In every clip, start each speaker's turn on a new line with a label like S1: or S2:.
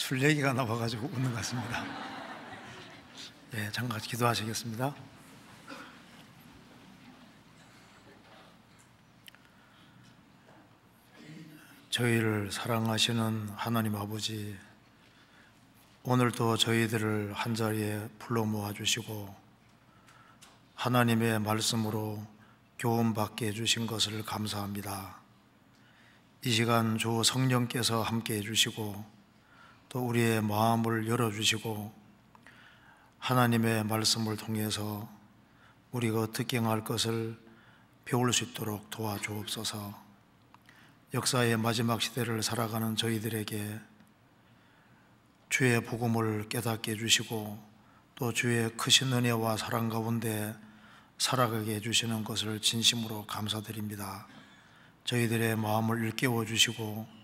S1: 술 얘기가 나와가지고 웃는 것 같습니다. 예, 잠깐 같이 기도하시겠습니다. 저희를 사랑하시는 하나님 아버지, 오늘도 저희들을 한자리에 불러 모아주시고 하나님의 말씀으로 교훈받게 해주신 것을 감사합니다. 이 시간 주 성령께서 함께 해주시고 또 우리의 마음을 열어주시고 하나님의 말씀을 통해서 우리가 어떻게 행할 것을 배울 수 있도록 도와주옵소서. 역사의 마지막 시대를 살아가는 저희들에게 주의 복음을 깨닫게 해주시고 또 주의 크신 은혜와 사랑 가운데 살아가게 해주시는 것을 진심으로 감사드립니다. 저희들의 마음을 일깨워 주시고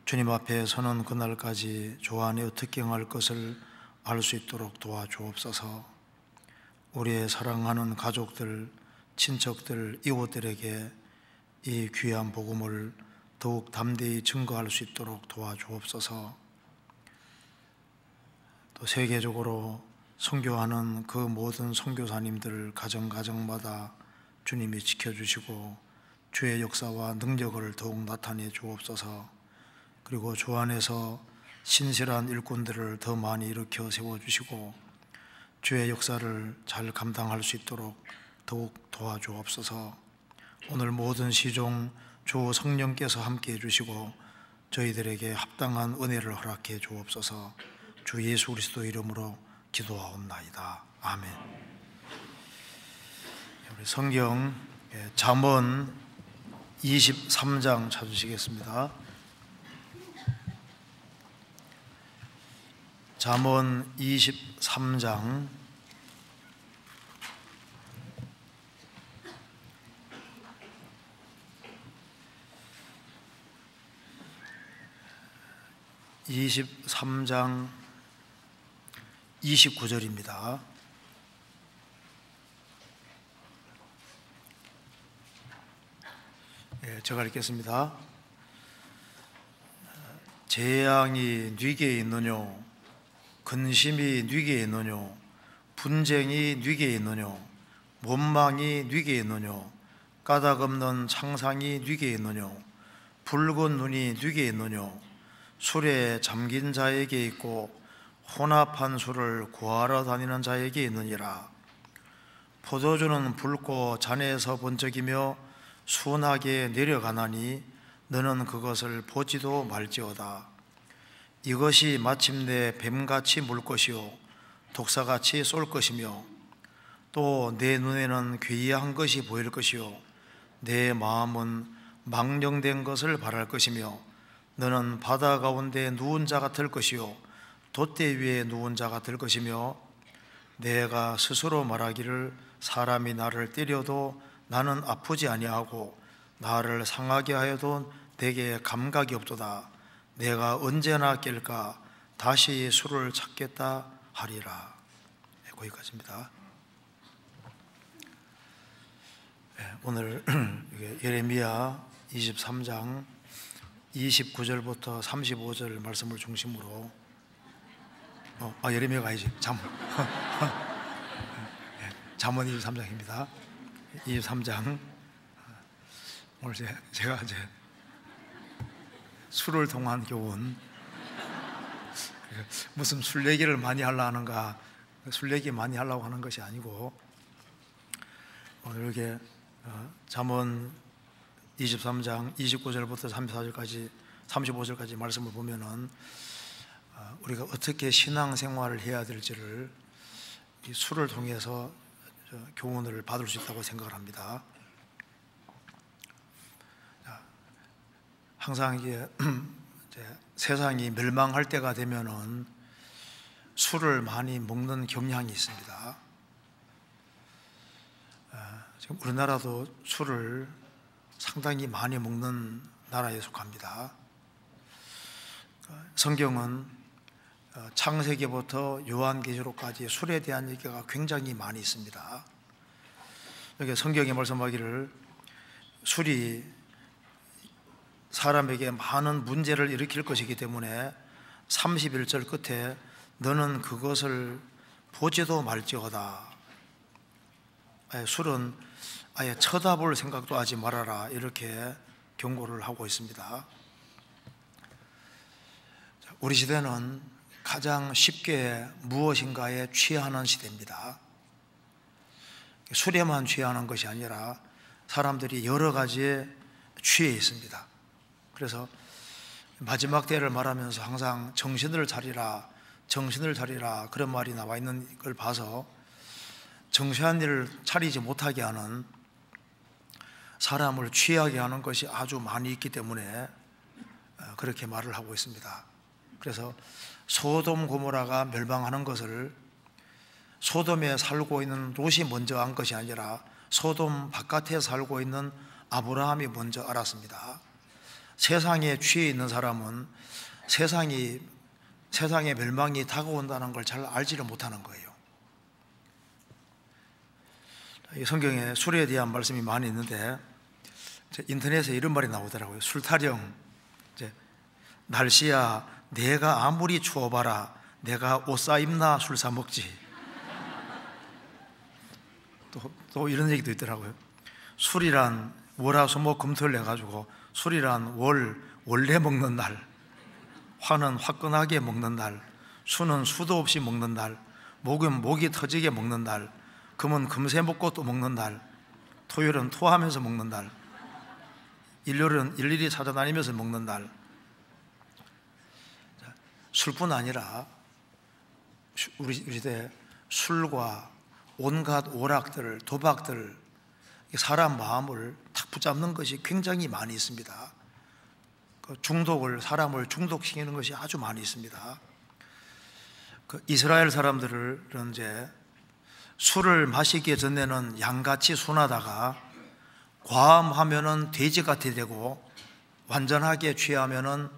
S1: 주님 앞에 서는 그날까지 주 안에 어떻게 행할 것을 알 수 있도록 도와주옵소서. 우리의 사랑하는 가족들, 친척들, 이웃들에게 이 귀한 복음을 더욱 담대히 증거할 수 있도록 도와주옵소서. 또 세계적으로 선교하는 그 모든 선교사님들 가정마다 주님이 지켜주시고 주의 역사와 능력을 더욱 나타내 주옵소서. 그리고 주 안에서 신실한 일꾼들을 더 많이 일으켜 세워주시고 주의 역사를 잘 감당할 수 있도록 더욱 도와주옵소서. 오늘 모든 시종 주 성령께서 함께 해주시고 저희들에게 합당한 은혜를 허락해 주옵소서. 주 예수 그리스도 이름으로 기도하옵나이다. 아멘. 우리 성경 잠언 23장 찾으시겠습니다. 잠언 23장 29절입니다. 예, 제가 읽겠습니다. 재앙이 네게 있느뇨, 근심이 네게 있느뇨, 분쟁이 네게 있느뇨, 원망이 네게 있느뇨, 까닭없는 창상이 네게 있느뇨, 붉은 눈이 네게 있느뇨, 술에 잠긴 자에게 있고 혼합한 술을 구하러 다니는 자에게 있느니라. 포도주는 붉고 잔에서 번쩍이며 순하게 내려가나니 너는 그것을 보지도 말지어다. 이것이 마침내 뱀같이 물 것이요 독사같이 쏠 것이며 또 내 눈에는 괴이한 것이 보일 것이요 내 마음은 망령된 것을 바랄 것이며 너는 바다 가운데 누운 자가 될 것이요 돛대 위에 누운 자가 될 것이며 내가 스스로 말하기를 사람이 나를 때려도 나는 아프지 아니하고 나를 상하게 하여도 내게 감각이 없도다. 내가 언제나 깰까 다시 술을 찾겠다 하리라. 거기까지입니다. 오늘 예레미야 23장 29절부터 35절 말씀을 중심으로 예레미야가 아니지 잠언 23장입니다. 23장 오늘 제가 이제 술을 통한 교훈, 무슨 술 얘기를 많이 하려고 하는가, 술 얘기 많이 하려고 하는 것이 아니고 오늘 이렇게 잠언 23장 29절부터 35절까지 말씀을 보면은 우리가 어떻게 신앙생활을 해야 될지를 이 술을 통해서 교훈을 받을 수 있다고 생각을 합니다. 항상 이제 세상이 멸망할 때가 되면은 술을 많이 먹는 경향이 있습니다. 지금 우리나라도 술을 상당히 많이 먹는 나라에 속합니다. 성경은 창세기부터 요한계시록까지 술에 대한 얘기가 굉장히 많이 있습니다. 여기 성경에 말씀하기를 술이 사람에게 많은 문제를 일으킬 것이기 때문에 31절 끝에 너는 그것을 보지도 말지어다. 술은 아예 쳐다볼 생각도 하지 말아라, 이렇게 경고를 하고 있습니다. 우리 시대는 가장 쉽게 무엇인가에 취하는 시대입니다. 술에만 취하는 것이 아니라 사람들이 여러 가지에 취해 있습니다. 그래서 마지막 때를 말하면서 항상 정신을 차리라, 정신을 차리라, 그런 말이 나와 있는 걸 봐서 정신을 차리지 못하게 하는, 사람을 취하게 하는 것이 아주 많이 있기 때문에 그렇게 말을 하고 있습니다. 그래서 소돔 고모라가 멸망하는 것을 소돔에 살고 있는 롯이 먼저 안 것이 아니라 소돔 바깥에 살고 있는 아브라함이 먼저 알았습니다. 세상에 취해 있는 사람은 세상의 멸망이 다가온다는 걸 잘 알지를 못하는 거예요. 이 성경에 술에 대한 말씀이 많이 있는데 인터넷에 이런 말이 나오더라고요. 술 타령. 날씨야, 내가 아무리 추워봐라, 내가 옷 사입나 술 사 먹지. 또 이런 얘기도 있더라고요. 술이란 월화수목금토일 해가지고 술이란 원래 먹는 날, 화는 화끈하게 먹는 날, 수는 수도 없이 먹는 날, 목은 목이 터지게 먹는 날, 금은 금세 먹고 또 먹는 날, 토요일은 토하면서 먹는 날, 일요일은 일일이 찾아다니면서 먹는 날. 술뿐 아니라 우리 시대에 술과 온갖 오락들, 도박들, 사람 마음을 탁 붙잡는 것이 굉장히 많이 있습니다. 사람을 중독시키는 것이 아주 많이 있습니다. 이스라엘 사람들은 이제 술을 마시기 전에는 양같이 순하다가 과음하면은 돼지같이 되고 완전하게 취하면은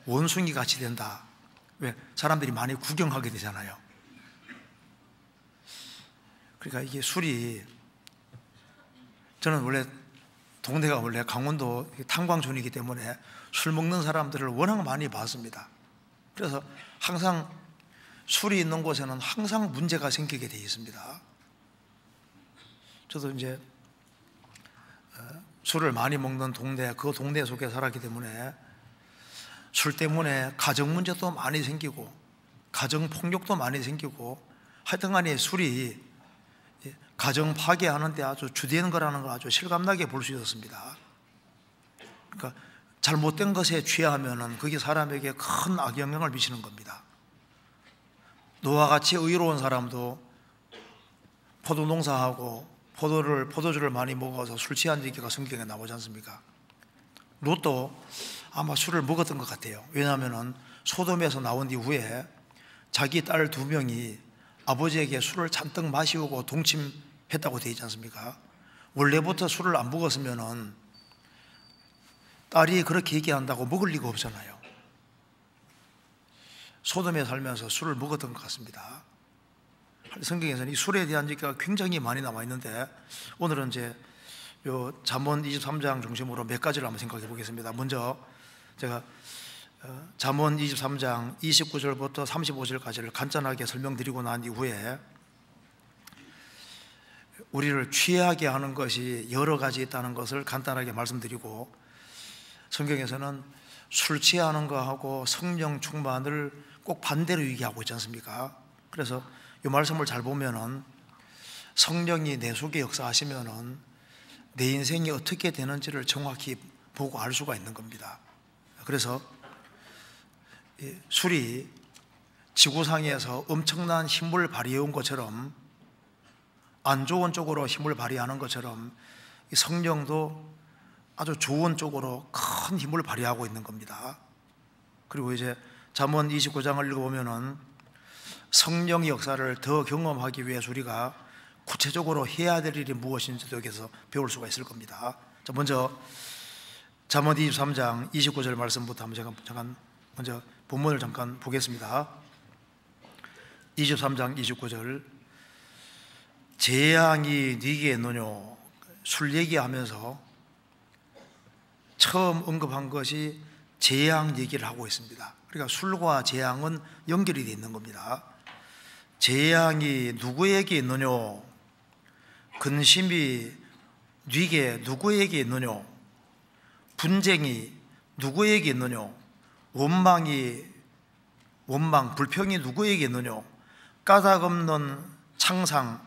S1: 원숭이 같이 된다. 왜? 사람들이 많이 구경하게 되잖아요. 그러니까 이게 술이, 저는 동네가 원래 강원도 탄광촌이기 때문에 술 먹는 사람들을 워낙 많이 봤습니다. 그래서 항상 술이 있는 곳에는 항상 문제가 생기게 되어 있습니다. 저도 이제 술을 많이 먹는 그 동네 속에 살았기 때문에 술 때문에 가정 문제도 많이 생기고 가정 폭력도 많이 생기고, 하여튼간에 술이 가정 파괴하는 데 아주 주되는 거라는 걸 아주 실감나게 볼 수 있었습니다. 그러니까 잘못된 것에 취하면은 그게 사람에게 큰 악영향을 미치는 겁니다. 노아 같이 의로운 사람도 포도 농사하고 포도주를 많이 먹어서 술 취한 얘기가 성경에 나오지 않습니까? 롯도 아마 술을 먹었던 것 같아요. 왜냐하면 소돔에서 나온 이후에 자기 딸 2명이 아버지에게 술을 잔뜩 마시고 동침했다고 되어 있지 않습니까? 원래부터 술을 안 먹었으면 딸이 그렇게 얘기한다고 먹을 리가 없잖아요. 소돔에 살면서 술을 먹었던 것 같습니다. 성경에서는 이 술에 대한 얘기가 굉장히 많이 나와 있는데, 오늘은 이제 잠언 23장 중심으로 몇 가지를 한번 생각해 보겠습니다. 먼저 제가 잠언 23장 29절부터 35절까지를 간단하게 설명드리고 난 이후에 우리를 취하게 하는 것이 여러 가지 있다는 것을 간단하게 말씀드리고, 성경에서는 술 취하는 거하고 성령 충만을 꼭 반대로 얘기하고 있지 않습니까? 그래서 이 말씀을 잘 보면은 성령이 내 속에 역사하시면은 내 인생이 어떻게 되는지를 정확히 보고 알 수가 있는 겁니다. 그래서 술이 지구상에서 엄청난 힘을 발휘해 온 것처럼, 안 좋은 쪽으로 힘을 발휘하는 것처럼 성령도 아주 좋은 쪽으로 큰 힘을 발휘하고 있는 겁니다. 그리고 이제 잠언 29장을 읽어보면은 성령의 역사를 더 경험하기 위해서 우리가 구체적으로 해야 될 일이 무엇인지도 여기서 배울 수가 있을 겁니다. 자, 먼저 잠언 23장 29절 말씀부터 한번 잠깐 먼저 본문을 잠깐 보겠습니다. 23장 29절, 재앙이 네게 노뇨. 술 얘기하면서 처음 언급한 것이 재앙 얘기를 하고 있습니다. 그러니까 술과 재앙은 연결이 되어 있는 겁니다. 재앙이 누구에게 있느냐? 근심이 네게 누구에게 있느냐? 분쟁이 누구에게 있느냐? 원망, 불평이 누구에게 있느냐? 까닭 없는 창상,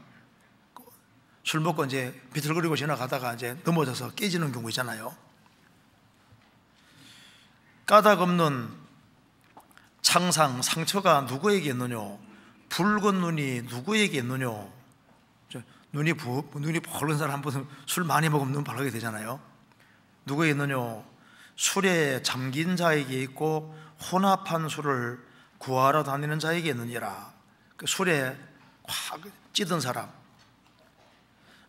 S1: 술 먹고 이제 비틀거리고 지나가다가 이제 넘어져서 깨지는 경우 있잖아요. 까닭 없는 창상, 상처가 누구에게 있느냐? 붉은 눈이 누구에게 있느냐? 눈이 벌건 사람 한 번은 술 많이 먹으면 눈 벌게 되잖아요. 누구에게 있느냐? 술에 잠긴 자에게 있고 혼합한 술을 구하러 다니는 자에게 있느니라. 술에 확 찌든 사람,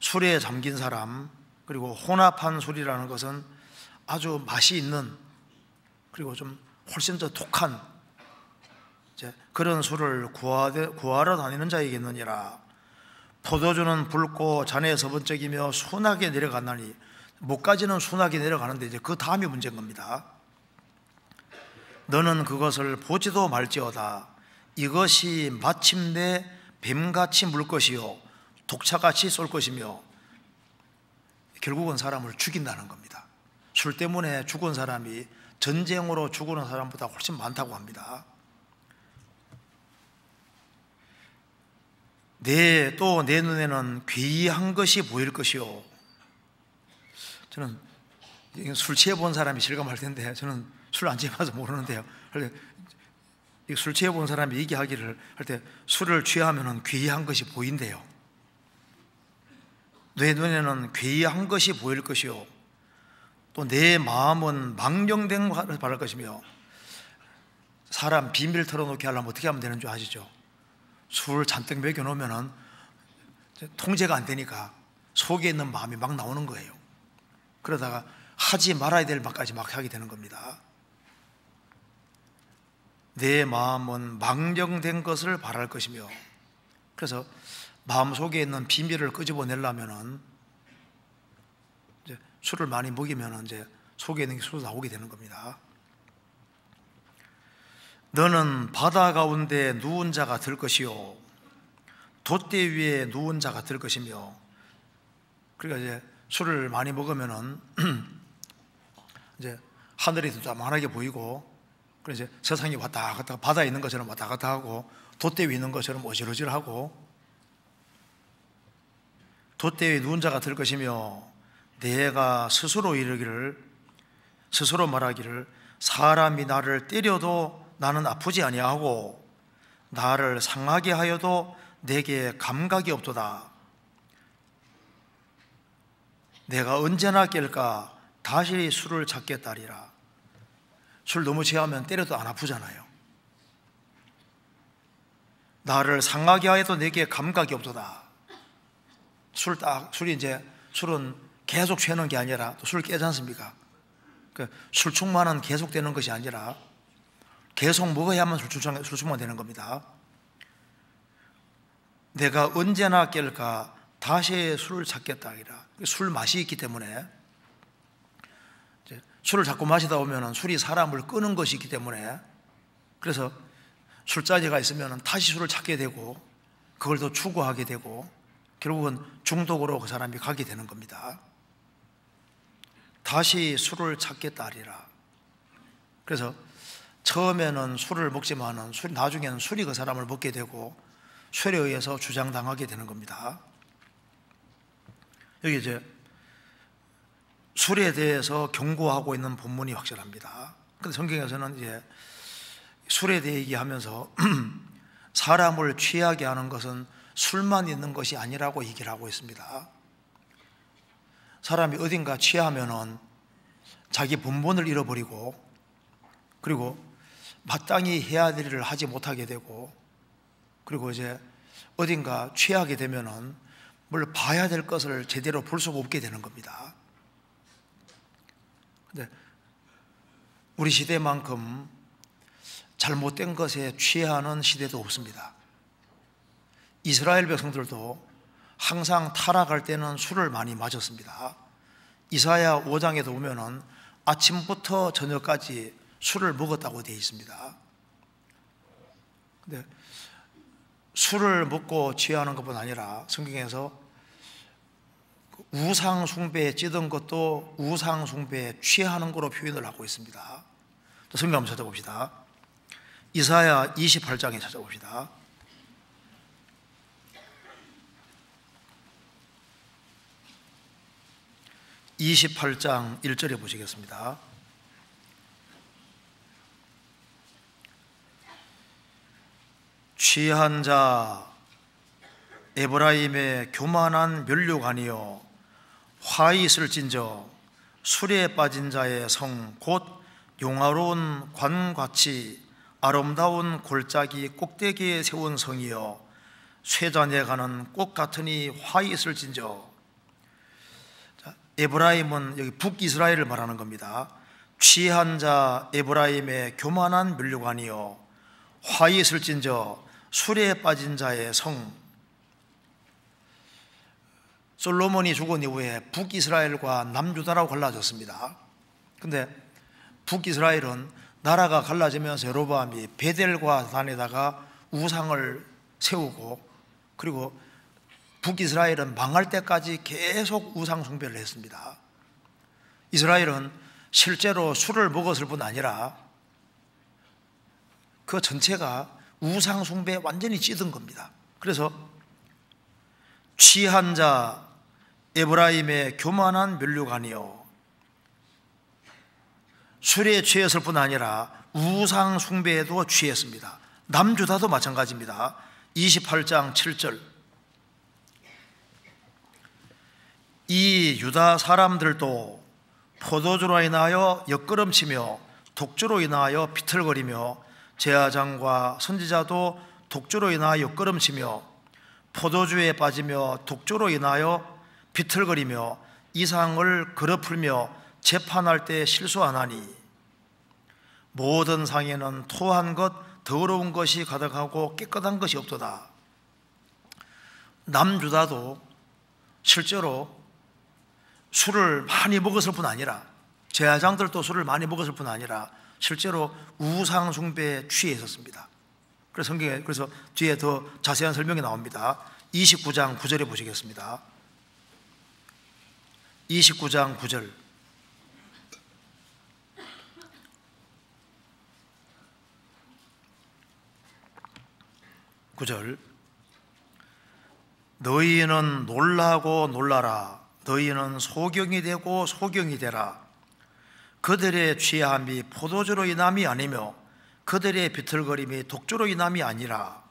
S1: 술에 잠긴 사람, 그리고 혼합한 술이라는 것은 아주 맛이 있는, 그리고 좀 훨씬 더 독한 그런 술을 구하러 다니는 자에게 있느니라. 포도주는 붉고 잔에 서번쩍이며 순하게 내려가나니, 목까지는 순하게 내려가는데 이제 그 다음이 문제인 겁니다. 너는 그것을 보지도 말지어다. 이것이 마침내 뱀같이 물 것이요 독차같이 쏠 것이며, 결국은 사람을 죽인다는 겁니다. 술 때문에 죽은 사람이 전쟁으로 죽은 사람보다 훨씬 많다고 합니다. 또 내 눈에는 괴이한 것이 보일 것이요. 저는 술 취해 본 사람이 실감할 텐데, 저는 술 안 취해봐서 모르는데요. 술 취해 본 사람이 얘기하기를 할 때 술을 취하면 괴이한 것이 보인대요. 내 눈에는 괴이한 것이 보일 것이요 또 내 마음은 망령된 것을 바랄 것이며. 사람 비밀 털어놓게 하려면 어떻게 하면 되는 줄 아시죠? 술 잔뜩 먹여놓으면 통제가 안 되니까 속에 있는 마음이 막 나오는 거예요. 그러다가 하지 말아야 될 말까지 막 하게 되는 겁니다. 내 마음은 망령된 것을 바랄 것이며. 그래서 마음속에 있는 비밀을 끄집어내려면 이제 술을 많이 먹이면 이제 속에 있는 게 술로 나오게 되는 겁니다. 너는 바다 가운데 누운 자가 될 것이요 돛대 위에 누운 자가 될 것이며. 그러니까 이제 술을 많이 먹으면은 이제 하늘이 더 자만하게 보이고, 그래서 이제 세상이 왔다 갔다, 바다에 있는 것처럼 왔다 갔다 하고, 돛대 위에 있는 것처럼 어질어질하고, 돛대 위에 누운 자가 될 것이며. 내가 스스로 말하기를 사람이 나를 때려도 나는 아프지 아니하고 나를 상하게 하여도 내게 감각이 없도다. 내가 언제나 깰까 다시 술을 찾겠다리라. 술 너무 취하면 때려도 안 아프잖아요. 나를 상하게 하여도 내게 감각이 없도다. 술은 계속 취하는 게 아니라 또 술 깨지 않습니까? 술 충만은 계속되는 것이 아니라 계속 먹어야만 술 충만 되는 겁니다. 내가 언제나 깰까 다시 술을 찾겠다. 술 맛이 있기 때문에, 술을 자꾸 마시다 보면 술이 사람을 끄는 것이 있기 때문에, 그래서 술자리가 있으면 다시 술을 찾게 되고 그걸 더 추구하게 되고 결국은 중독으로 그 사람이 가게 되는 겁니다. 다시 술을 찾겠다 하리라. 그래서 처음에는 술을 먹지만은 나중에는 술이 그 사람을 먹게 되고 술에 의해서 주장당하게 되는 겁니다. 여기 이제 술에 대해서 경고하고 있는 본문이 확실합니다. 그런데 성경에서는 이제 술에 대해 얘기하면서 사람을 취하게 하는 것은 술만 있는 것이 아니라고 얘기를 하고 있습니다. 사람이 어딘가 취하면은 자기 본분을 잃어버리고, 그리고 마땅히 해야 될 일을 하지 못하게 되고, 그리고 이제 어딘가 취하게 되면은 뭘 봐야 될 것을 제대로 볼 수가 없게 되는 겁니다. 근데 우리 시대만큼 잘못된 것에 취하는 시대도 없습니다. 이스라엘 백성들도 항상 타락할 때는 술을 많이 마셨습니다. 이사야 5장에도 보면은 아침부터 저녁까지 술을 먹었다고 되어 있습니다. 근데 술을 먹고 취하는 것뿐 아니라 성경에서 우상 숭배에 찌든 것도 우상 숭배에 취하는 거로 표현을 하고 있습니다. 성경 한번 찾아봅시다. 이사야 28장에 찾아봅시다. (28장) 1절에 보시겠습니다. 취한 자 에브라임의 교만한 면류관이여 화 있을진저 술에 빠진 자의 성 곧 용화로운 관같이 아름다운 골짜기 꼭대기에 세운 성이여 쇠잔에 가는 꽃 같으니 화 있을진저. 에브라임은 여기 북이스라엘을 말하는 겁니다. 취한 자 에브라임의 교만한 면류관이여 화 있을진저 술에 빠진 자의 성. 솔로몬이 죽은 이후에 북이스라엘과 남유다라고 갈라졌습니다. 근데 북이스라엘은 나라가 갈라지면서 여로보암이 베델과 단에다가 우상을 세우고, 그리고 북이스라엘은 망할 때까지 계속 우상 숭배를 했습니다. 이스라엘은 실제로 술을 먹었을 뿐 아니라 그 전체가 우상 숭배에 완전히 찌든 겁니다. 그래서 취한 자 에브라임의 교만한 면류관이요 술에 취했을 뿐 아니라 우상 숭배에도 취했습니다. 남유다도 마찬가지입니다. 28장 7절. 이 유다 사람들도 포도주로 인하여 엿걸음치며 독주로 인하여 비틀거리며 제사장과 선지자도 독주로 인하여 엿걸음치며 포도주에 빠지며 독주로 인하여 비틀거리며 이상을 거르풀며 재판할 때 실수하나니 모든 상에는 토한 것 더러운 것이 가득하고 깨끗한 것이 없도다. 남유다도 실제로 술을 많이 먹었을 뿐 아니라, 제사장들도 술을 많이 먹었을 뿐 아니라 실제로 우상 숭배에 취해 있었습니다. 그래서 성경에 그래서 뒤에 더 자세한 설명이 나옵니다. 29장 9절에 보시겠습니다. 29장 9절. 너희는 놀라고 놀라라. 너희는 소경이 되고 소경이 되라. 그들의 취함이 포도주로 인함이 아니며 그들의 비틀거림이 독주로 인함이 아니라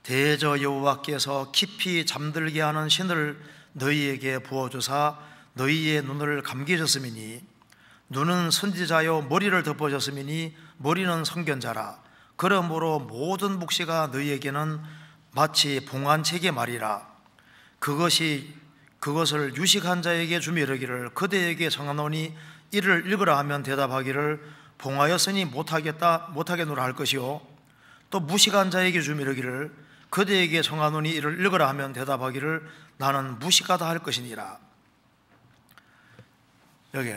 S1: 대저 여호와께서 깊이 잠들게 하는 신을 너희에게 부어주사 너희의 눈을 감기셨음이니 눈은 선지자요 머리를 덮어졌음이니 머리는 선견자라. 그러므로 모든 묵시가 너희에게는 마치 봉안책의 말이라. 그것을 유식한 자에게 주며 이르기를 그대에게 정하노니 이를 읽으라 하면 대답하기를 봉하였으니 못하겠노라 할 것이요 또 무식한 자에게 주며 이르기를 그대에게 정하노니 이를 읽으라 하면 대답하기를 나는 무식하다 할 것이니라. 여기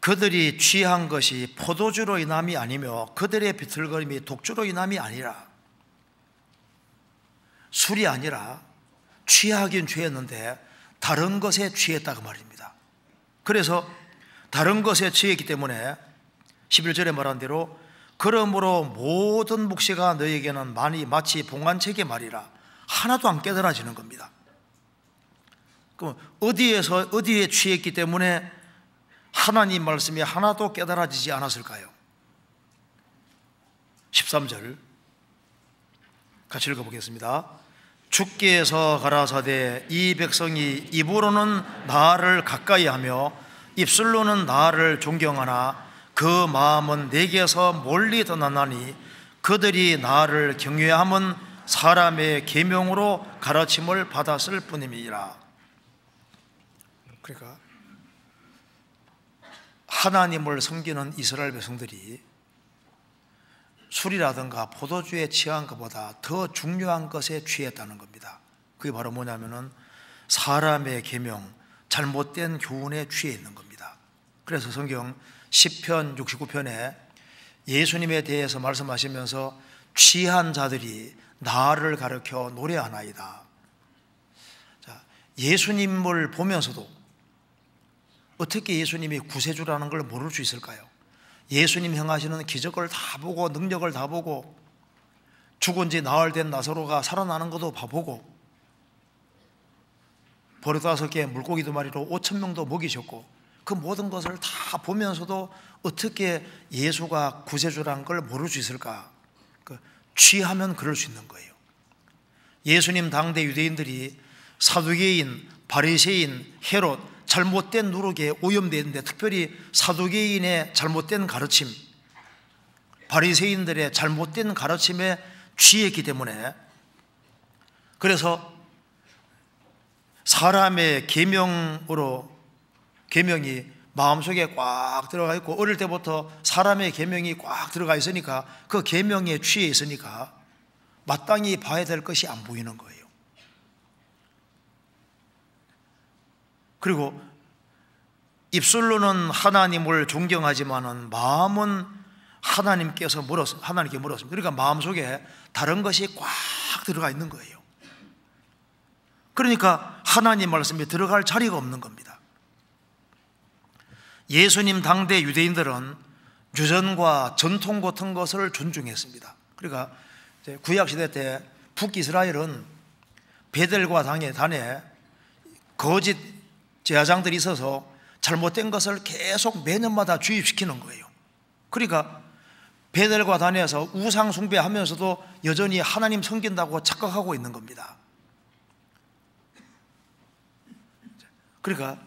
S1: 그들이 취한 것이 포도주로 인함이 아니며 그들의 비틀거림이 독주로 인함이 아니라, 술이 아니라 취하긴 취했는데 다른 것에 취했다 그 말입니다. 그래서 다른 것에 취했기 때문에 11절에 말한 대로 그러므로 모든 묵시가 너에게는 마치 봉안책의 말이라. 하나도 안 깨달아지는 겁니다. 그럼 어디에 취했기 때문에 하나님 말씀이 하나도 깨달아지지 않았을까요? 13절 같이 읽어보겠습니다. 주께서 가라사대 이 백성이 입으로는 나를 가까이하며 입술로는 나를 존경하나 그 마음은 내게서 멀리 떠나나니 그들이 나를 경외함은 사람의 계명으로 가르침을 받았을 뿐임이라. 그러니까 하나님을 섬기는 이스라엘 백성들이 술이라든가 포도주에 취한 것보다 더 중요한 것에 취했다는 겁니다. 그게 바로 뭐냐면은 사람의 계명, 잘못된 교훈에 취해 있는 겁니다. 그래서 성경 시편 69편에 예수님에 대해서 말씀하시면서 취한 자들이 나를 가르쳐 노래하나이다. 자, 예수님을 보면서도 어떻게 예수님이 구세주라는 걸 모를 수 있을까요? 예수님 행하시는 기적을 다 보고 능력을 다 보고 죽은 지 나흘 된 나사로가 살아나는 것도 봐보고 버릇 5개 물고기 2마리로 5,000명도 먹이셨고 그 모든 것을 다 보면서도 어떻게 예수가 구세주라는 걸 모를 수 있을까? 취하면 그럴 수 있는 거예요. 예수님 당대 유대인들이 사두개인, 바리새인, 헤롯 잘못된 누룩에 오염되어 있는데 특별히 사두개인의 잘못된 가르침, 바리새인들의 잘못된 가르침에 취했기 때문에 그래서 사람의 계명이 마음속에 꽉 들어가 있고 어릴 때부터 사람의 계명이 꽉 들어가 있으니까 그 계명에 취해 있으니까 마땅히 봐야 될 것이 안 보이는 거예요. 그리고 입술로는 하나님을 존경하지만은 마음은 하나님께 멀었습니다. 그러니까 마음속에 다른 것이 꽉 들어가 있는 거예요. 그러니까 하나님 말씀에 들어갈 자리가 없는 겁니다. 예수님 당대 유대인들은 유전과 전통 같은 것을 존중했습니다. 그러니까 구약시대 때 북이스라엘은 베델과 단에 거짓 제사장들이 있어서 잘못된 것을 계속 매년마다 주입시키는 거예요. 그러니까 베델과 단에서 우상 숭배하면서도 여전히 하나님 섬긴다고 착각하고 있는 겁니다. 그러니까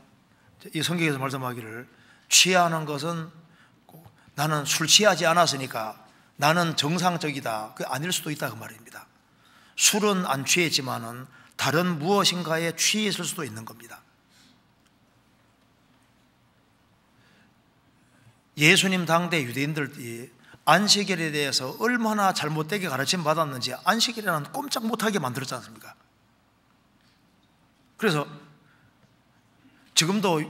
S1: 이 성경에서 말씀하기를 취하는 것은 나는 술 취하지 않았으니까 나는 정상적이다, 그게 아닐 수도 있다 그 말입니다. 술은 안 취했지만은 다른 무엇인가에 취해 있을 수도 있는 겁니다. 예수님 당대 유대인들이 안식일에 대해서 얼마나 잘못되게 가르침 받았는지 안식일이라는 꼼짝 못하게 만들었지 않습니까? 그래서 지금도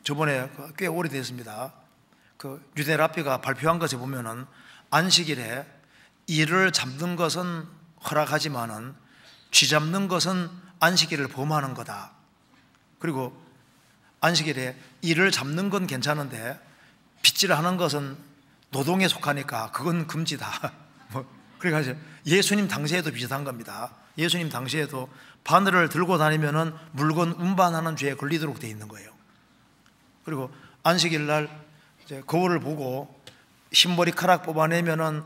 S1: 저번에 꽤 오래됐습니다. 유대랍비가 발표한 것에 보면은 안식일에 일을 잡는 것은 허락하지만은 쥐 잡는 것은 안식일을 범하는 거다. 그리고 안식일에 일을 잡는 건 괜찮은데 빗질하는 것은 노동에 속하니까 그건 금지다. 그래가지고 예수님 당시에도 비슷한 겁니다. 예수님 당시에도 바늘을 들고 다니면은 물건 운반하는 죄에 걸리도록 되어 있는 거예요. 그리고 안식일 날 이제 거울을 보고 흰머리카락 뽑아내면은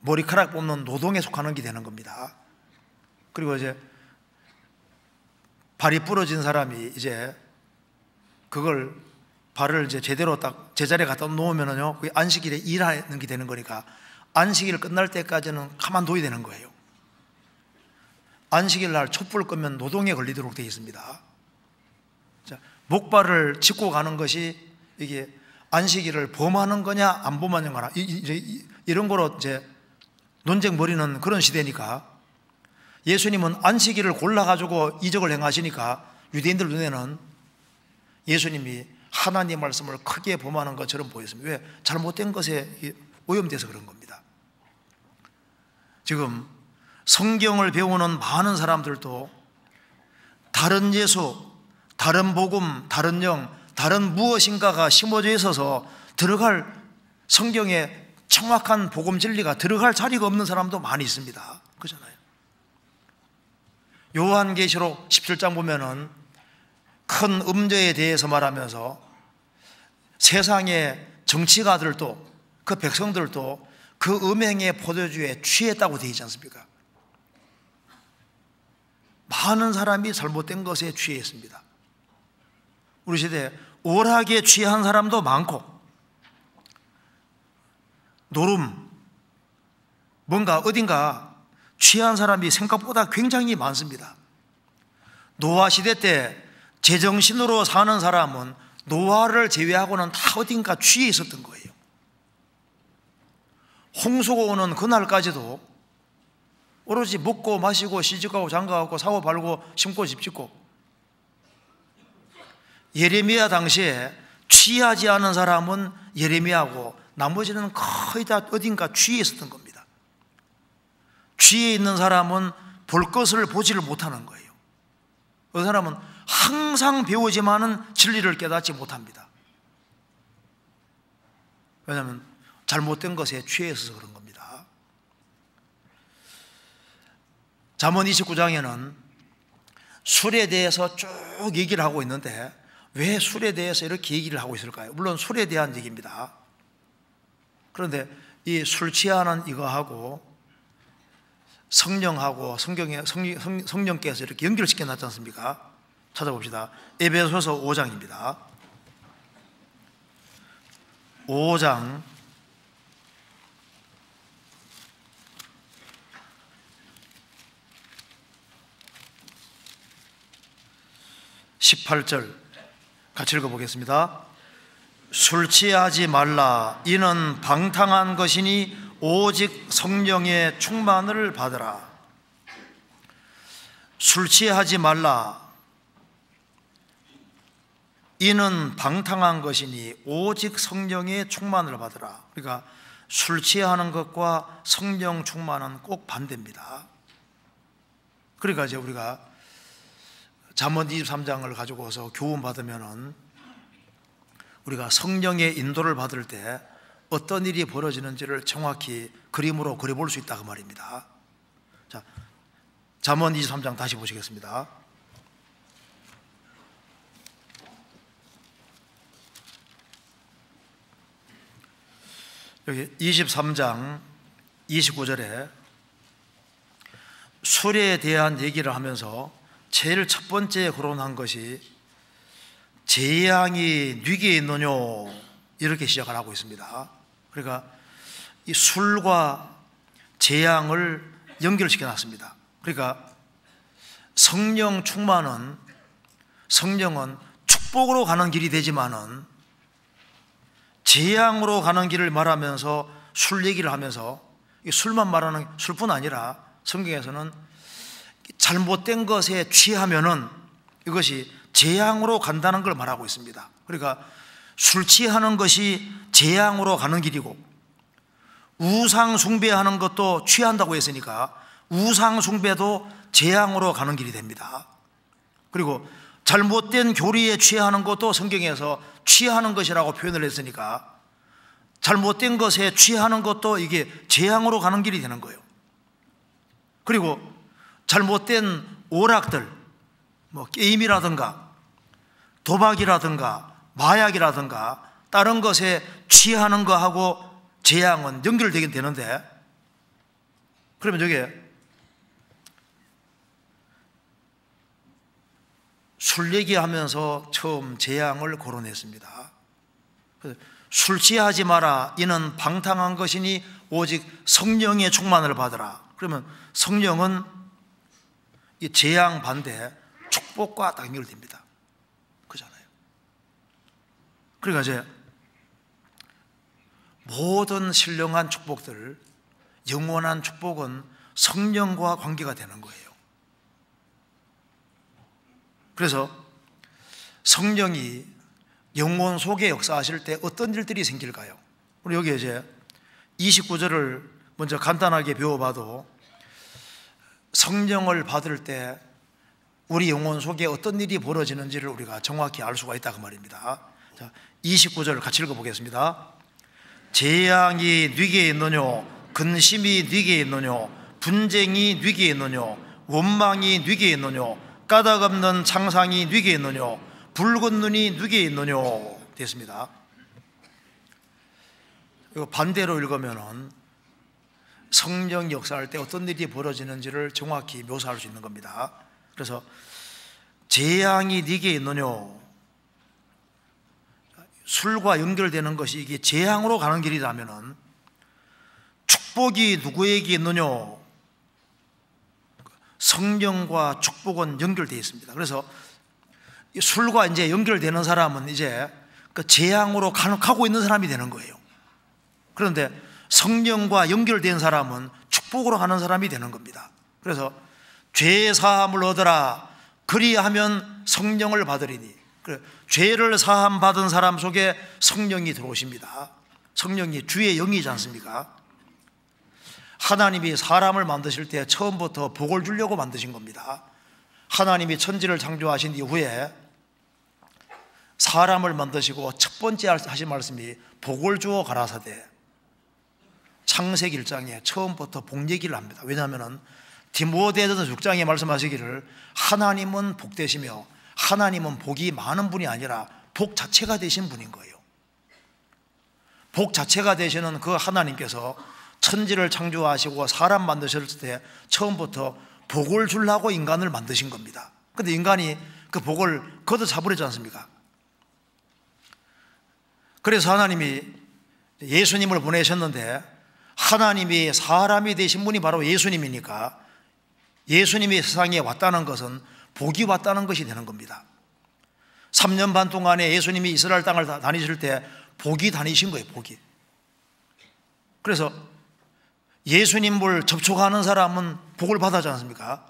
S1: 머리카락 뽑는 노동에 속하는 게 되는 겁니다. 그리고 이제 발이 부러진 사람이 이제 그걸 발을 이제 제대로 딱 제자리에 갖다 놓으면은요, 그게 안식일에 일하는 게 되는 거니까 안식일 끝날 때까지는 가만둬야 되는 거예요. 안식일 날 촛불 끄면 노동에 걸리도록 되어 있습니다. 자, 목발을 짚고 가는 것이 이게 안식일을 범하는 거냐 안 범하는 거냐 이런 거로 이제 논쟁 벌이는 그런 시대니까 예수님은 안식일을 골라가지고 이적을 행하시니까 유대인들 눈에는 예수님이 하나님의 말씀을 크게 범하는 것처럼 보였습니다. 왜? 잘못된 것에 오염돼서 그런 겁니다. 지금 성경을 배우는 많은 사람들도 다른 예수, 다른 복음, 다른 영, 다른 무엇인가가 심어져 있어서 들어갈 성경에 정확한 복음 진리가 들어갈 자리가 없는 사람도 많이 있습니다. 그렇잖아요. 요한계시록 17장 보면은 큰 음저에 대해서 말하면서 세상의 정치가들도 그 백성들도 그 음행의 포도주에 취했다고 되어 있지 않습니까? 많은 사람이 잘못된 것에 취했습니다. 우리 시대에 오락에 취한 사람도 많고 노름, 뭔가 어딘가 취한 사람이 생각보다 굉장히 많습니다. 노아 시대 때 제정신으로 사는 사람은 노아를 제외하고는 다 어딘가 취해 있었던 거예요. 홍수가 오는 그날까지도 오로지 먹고 마시고 시집가고 장가가고 사고 팔고 심고 집 짓고 예레미야 당시에 취하지 않은 사람은 예레미야고 나머지는 거의 다 어딘가 취해 있었던 겁니다. 취해 있는 사람은 볼 것을 보지를 못하는 거예요. 그 사람은 항상 배우지만은 진리를 깨닫지 못합니다. 왜냐하면 잘못된 것에 취해 있어서 그런 겁니다. 잠언 29장에는 술에 대해서 쭉 얘기를 하고 있는데 왜 술에 대해서 이렇게 얘기를 하고 있을까요? 물론 술에 대한 얘기입니다. 그런데 이 술 취하는 이거하고 성령하고 성령께서 이렇게 연결시켜 놨지 않습니까? 찾아봅시다. 에베소서 5장입니다. 5장 18절 같이 읽어보겠습니다. 술 취하지 말라. 이는 방탕한 것이니 오직 성령의 충만을 받으라. 술 취하지 말라. 이는 방탕한 것이니 오직 성령의 충만을 받으라. 그러니까 술 취하는 것과 성령 충만은 꼭 반대입니다. 그러니까 이제 우리가 잠언 23장을 가지고서 교훈 받으면은 우리가 성령의 인도를 받을 때 어떤 일이 벌어지는지를 정확히 그림으로 그려볼 수 있다 그 말입니다. 자, 잠언 23장 다시 보시겠습니다. 여기 23장 29절에 술에 대한 얘기를 하면서 제일 첫 번째 거론한 것이 재앙이 뉘게 있느냐 이렇게 시작을 하고 있습니다. 그러니까 이 술과 재앙을 연결시켜 놨습니다. 그러니까 성령 충만은 성령은 축복으로 가는 길이 되지만은 재앙으로 가는 길을 말하면서 술 얘기를 하면서 술만 말하는 술뿐 아니라 성경에서는 잘못된 것에 취하면은 이것이 재앙으로 간다는 걸 말하고 있습니다. 그러니까 술 취하는 것이 재앙으로 가는 길이고 우상 숭배하는 것도 취한다고 했으니까 우상 숭배도 재앙으로 가는 길이 됩니다. 그리고 잘못된 교리에 취하는 것도 성경에서 취하는 것이라고 표현을 했으니까 잘못된 것에 취하는 것도 이게 재앙으로 가는 길이 되는 거예요. 그리고 잘못된 오락들, 뭐 게임이라든가 도박이라든가 마약이라든가 다른 것에 취하는 거하고 재앙은 연결되긴 되는데, 그러면 저게 술 얘기하면서 처음 재앙을 거론했습니다. 술 취하지 마라. 이는 방탕한 것이니 오직 성령의 충만을 받으라. 그러면 성령은 이 재앙 반대 축복과 딱 연결됩니다. 그잖아요. 그러니까 이제 모든 신령한 축복들, 영원한 축복은 성령과 관계가 되는 거예요. 그래서 성령이 영혼 속에 역사하실 때 어떤 일들이 생길까요? 우리 여기 이제 29절을 먼저 간단하게 배워봐도 성령을 받을 때 우리 영혼 속에 어떤 일이 벌어지는지를 우리가 정확히 알 수가 있다 그 말입니다. 자, 29절 같이 읽어보겠습니다. 재앙이 네게 있느뇨, 근심이 네게 있느뇨, 분쟁이 네게 있느뇨, 원망이 네게 있느뇨, 까닭없는 창상이 네게 있느뇨, 붉은 눈이 네게 있느뇨 됐습니다. 이거 반대로 읽으면은 성령 역사할 때 어떤 일이 벌어지는지를 정확히 묘사할 수 있는 겁니다. 그래서 재앙이 네게 있느뇨, 술과 연결되는 것이 이게 재앙으로 가는 길이라면은 축복이 누구에게 있느뇨, 성령과 축복은 연결되어 있습니다. 그래서 술과 이제 연결되는 사람은 이제 그 재앙으로 가고 있는 사람이 되는 거예요. 그런데 성령과 연결된 사람은 축복으로 가는 사람이 되는 겁니다. 그래서 죄 사함을 얻으라. 그리하면 성령을 받으리니 죄를 사함 받은 사람 속에 성령이 들어오십니다. 성령이 주의 영이지 않습니까? 하나님이 사람을 만드실 때 처음부터 복을 주려고 만드신 겁니다. 하나님이 천지를 창조하신 이후에 사람을 만드시고 첫 번째 하신 말씀이 복을 주어 가라사대. 창세기 1장에 처음부터 복 얘기를 합니다. 왜냐하면 디모데전서 6장에 말씀하시기를 하나님은 복되시며 하나님은 복이 많은 분이 아니라 복 자체가 되신 분인 거예요. 복 자체가 되시는 그 하나님께서 천지를 창조하시고 사람 만드셨을 때 처음부터 복을 주려고 인간을 만드신 겁니다. 그런데 인간이 그 복을 걷어차버리지 않습니까? 그래서 하나님이 예수님을 보내셨는데 하나님이 사람이 되신 분이 바로 예수님이니까 예수님이 세상에 왔다는 것은 복이 왔다는 것이 되는 겁니다. 3년 반 동안에 예수님이 이스라엘 땅을 다니실 때 복이 다니신 거예요. 복이. 그래서 예수님을 접촉하는 사람은 복을 받았지 않습니까?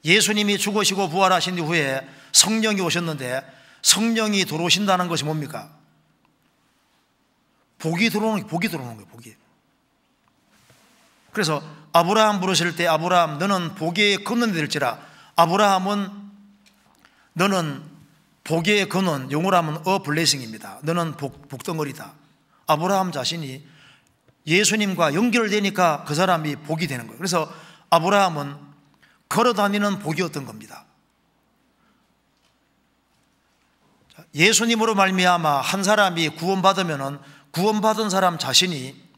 S1: 예수님이 죽으시고 부활하신 이후에 성령이 오셨는데 성령이 들어오신다는 것이 뭡니까? 복이 들어오는 거예요. 복이. 그래서 아브라함 부르실 때 아브라함 너는 복의 근원이 될지라. 아브라함은 너는 복의 근원, 영어로 하면 블레싱입니다. 너는 복덩어리다. 아브라함 자신이 예수님과 연결되니까 그 사람이 복이 되는 거예요. 그래서 아브라함은 걸어다니는 복이었던 겁니다. 예수님으로 말미암아 한 사람이 구원받으면 구원받은 사람 자신이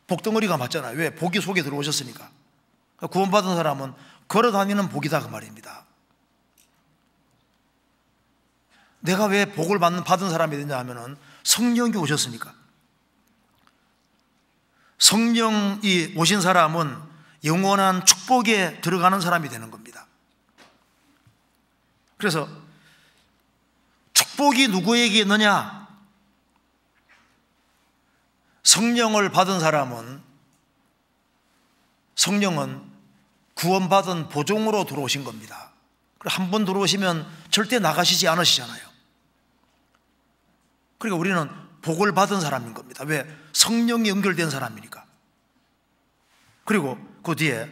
S1: 복덩어리가 맞잖아요. 왜? 복이 속에 들어오셨으니까. 구원받은 사람은 걸어다니는 복이다 그 말입니다. 내가 왜 복을 받은 사람이 되냐 하면은 성령이 오셨으니까. 성령이 오신 사람은 영원한 축복에 들어가는 사람이 되는 겁니다. 그래서 축복이 누구에게 있느냐? 성령을 받은 사람은 성령은 구원받은 보종으로 들어오신 겁니다. 한 번 들어오시면 절대 나가시지 않으시잖아요. 그러니까 우리는 복을 받은 사람인 겁니다. 왜? 성령이 연결된 사람이니까. 그리고 그 뒤에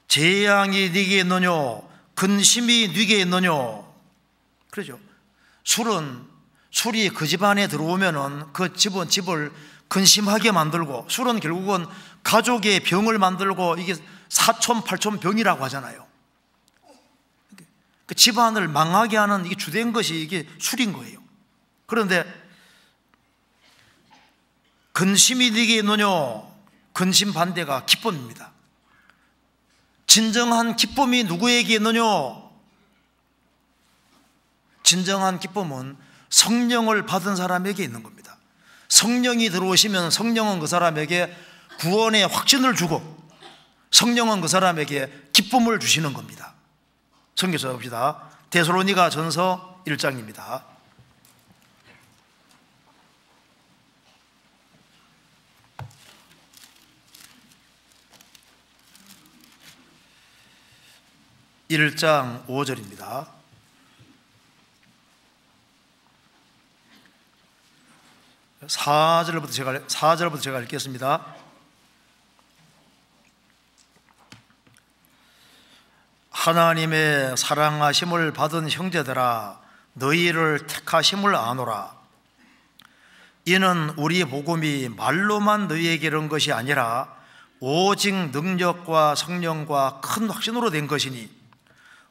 S1: 재앙이 네게 있느뇨 근심이 네게 있느뇨. 그러죠. 술이 그 집안에 들어오면은 그 집을 근심하게 만들고, 술은 결국은 가족의 병을 만들고, 이게 사촌 팔촌 병이라고 하잖아요. 그 집안을 망하게 하는 이게 주된 것이 이게 술인 거예요. 그런데 근심이 네게 있느뇨. 근심 반대가 기쁨입니다. 진정한 기쁨이 누구에게 있느뇨? 진정한 기쁨은 성령을 받은 사람에게 있는 겁니다. 성령이 들어오시면 성령은 그 사람에게 구원의 확신을 주고 성령은 그 사람에게 기쁨을 주시는 겁니다. 성경 찾아봅시다. 데살로니가 전서 1장입니다. (1장) 5절입니다. 4절부터 제가 읽겠습니다. 하나님의 사랑하심을 받은 형제들아 너희를 택하심을 아노라. 이는 우리 복음이 말로만 너희에게 이른 것이 아니라 오직 능력과 성령과 큰 확신으로 된 것이니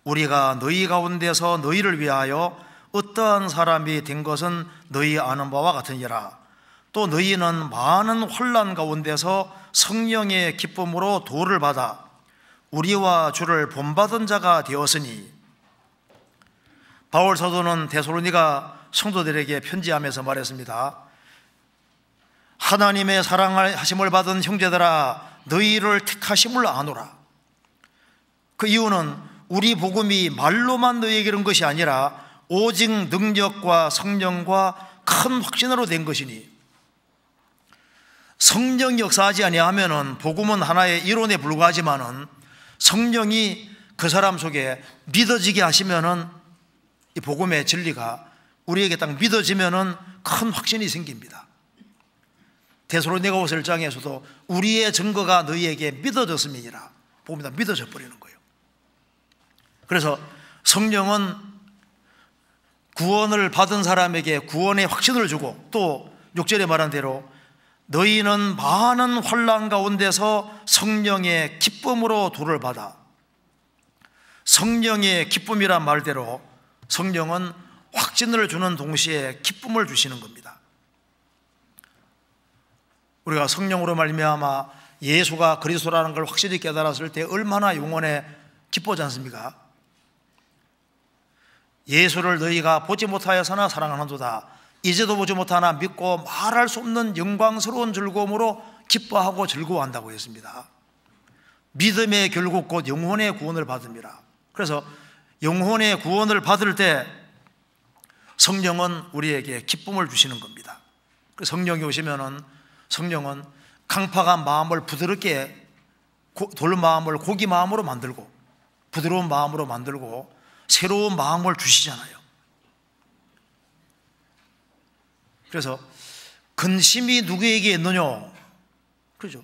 S1: 우리가 너희 가운데서 너희를 위하여 어떠한 사람이 된 것은 너희 아는 바와 같으니라. 또 너희는 많은 환난 가운데서 성령의 기쁨으로 도를 받아 우리와 주를 본받은 자가 되었으니. 바울 사도는 데살로니가 성도들에게 편지하면서 말했습니다. 하나님의 사랑하심을 받은 형제들아 너희를 택하심을 아노라. 그 이유는 우리 복음이 말로만 너희에게 이른 것이 아니라 오직 능력과 성령과 큰 확신으로 된 것이니. 성령이 역사하지 아니하면은 복음은 하나의 이론에 불과하지만은 성령이 그 사람 속에 믿어지게 하시면은 이 복음의 진리가 우리에게 딱 믿어지면은 큰 확신이 생깁니다. 데살로니가후서 1장에서도 우리의 증거가 너희에게 믿어졌음이니라. 복음이 다 믿어져 버리는 거예요. 그래서 성령은 구원을 받은 사람에게 구원의 확신을 주고, 또 6절에 말한 대로 너희는 많은 환난 가운데서 성령의 기쁨으로 도를 받아. 성령의 기쁨이란 말대로 성령은 확신을 주는 동시에 기쁨을 주시는 겁니다. 우리가 성령으로 말미암아 예수가 그리스도라는 걸 확실히 깨달았을 때 얼마나 영혼에 기뻐지 않습니까? 예수를 너희가 보지 못하여서나 사랑하는도다. 이제도 보지 못하나 믿고 말할 수 없는 영광스러운 즐거움으로 기뻐하고 즐거워한다고 했습니다. 믿음의 결국 곧 영혼의 구원을 받음이라. 그래서 영혼의 구원을 받을 때 성령은 우리에게 기쁨을 주시는 겁니다. 성령이 오시면은 성령은 강팍한 마음을 부드럽게, 돌 마음을 고기 마음으로 만들고 부드러운 마음으로 만들고 새로운 마음을 주시잖아요. 그래서 근심이 누구에게 있느냐? 그렇죠.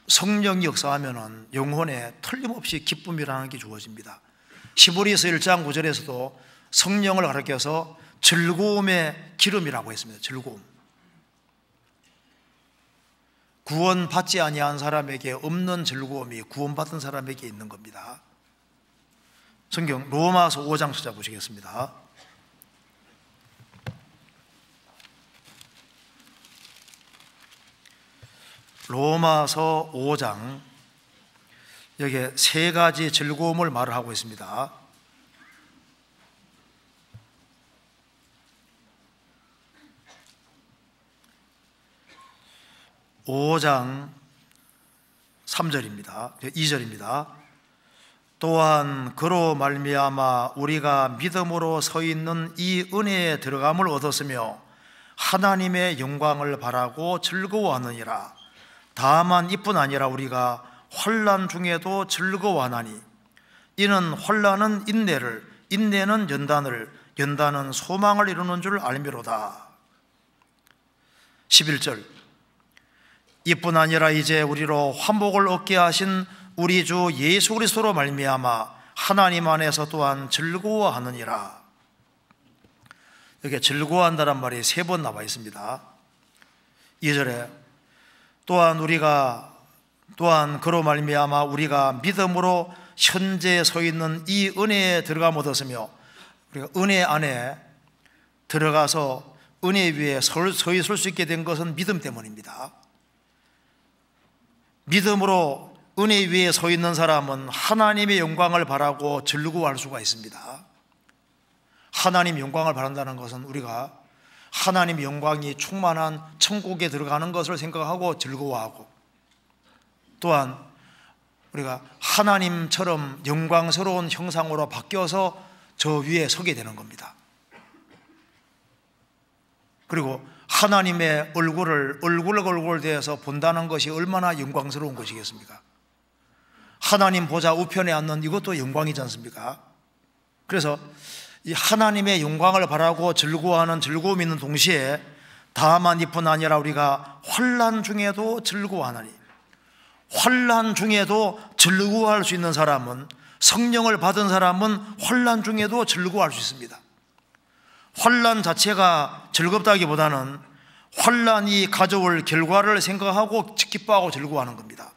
S1: 성령이 역사하면은 영혼에 틀림없이 기쁨이라는 게 주어집니다. 히브리서 1장 9절에서도 성령을 가리켜서 즐거움의 기름이라고 했습니다. 즐거움. 구원받지 아니한 사람에게 없는 즐거움이 구원받은 사람에게 있는 겁니다. 성경 로마서 5장 찾아보시겠습니다. 로마서 5장, 여기에 세 가지 즐거움을 말을 하고 있습니다. (5장) 3절입니다. 2절입니다. 또한 그로 말미암아 우리가 믿음으로 서 있는 이 은혜에 들어감을 얻었으며 하나님의 영광을 바라고 즐거워하느니라. 다만 이뿐 아니라 우리가 환난 중에도 즐거워하나니 이는 환난은 인내를, 인내는 연단을, 연단은 소망을 이루는 줄 알미로다. 11절. 이뿐 아니라 이제 우리로 화목을 얻게 하신 우리 주 예수 그리스도로 말미암아 하나님 안에서 또한 즐거워하느니라. 여기 즐거워한다는 말이 3번 나와 있습니다. 2절에 또한 그로 말미암아 우리가 믿음으로 현재 서 있는 이 은혜에 들어감 얻었으며, 우리가 은혜 안에 들어가서 은혜 위에 서 있을 수 있게 된 것은 믿음 때문입니다. 믿음으로 은혜 위에 서 있는 사람은 하나님의 영광을 바라고 즐거워할 수가 있습니다. 하나님 영광을 바란다는 것은 우리가 하나님의 영광이 충만한 천국에 들어가는 것을 생각하고 즐거워하고, 또한 우리가 하나님처럼 영광스러운 형상으로 바뀌어서 저 위에 서게 되는 겁니다. 그리고 하나님의 얼굴을 얼굴 대해서 본다는 것이 얼마나 영광스러운 것이겠습니까? 하나님 보좌 우편에 앉는 이것도 영광이지 않습니까? 그래서 이 하나님의 영광을 바라고 즐거워하는 즐거움이 있는 동시에 다만 이뿐 아니라 우리가 환난 중에도 즐거워하나니, 환난 중에도 즐거워할 수 있는 사람은, 성령을 받은 사람은 환난 중에도 즐거워할 수 있습니다. 환난 자체가 즐겁다기보다는 환난이 가져올 결과를 생각하고 기뻐하고 즐거워하는 겁니다.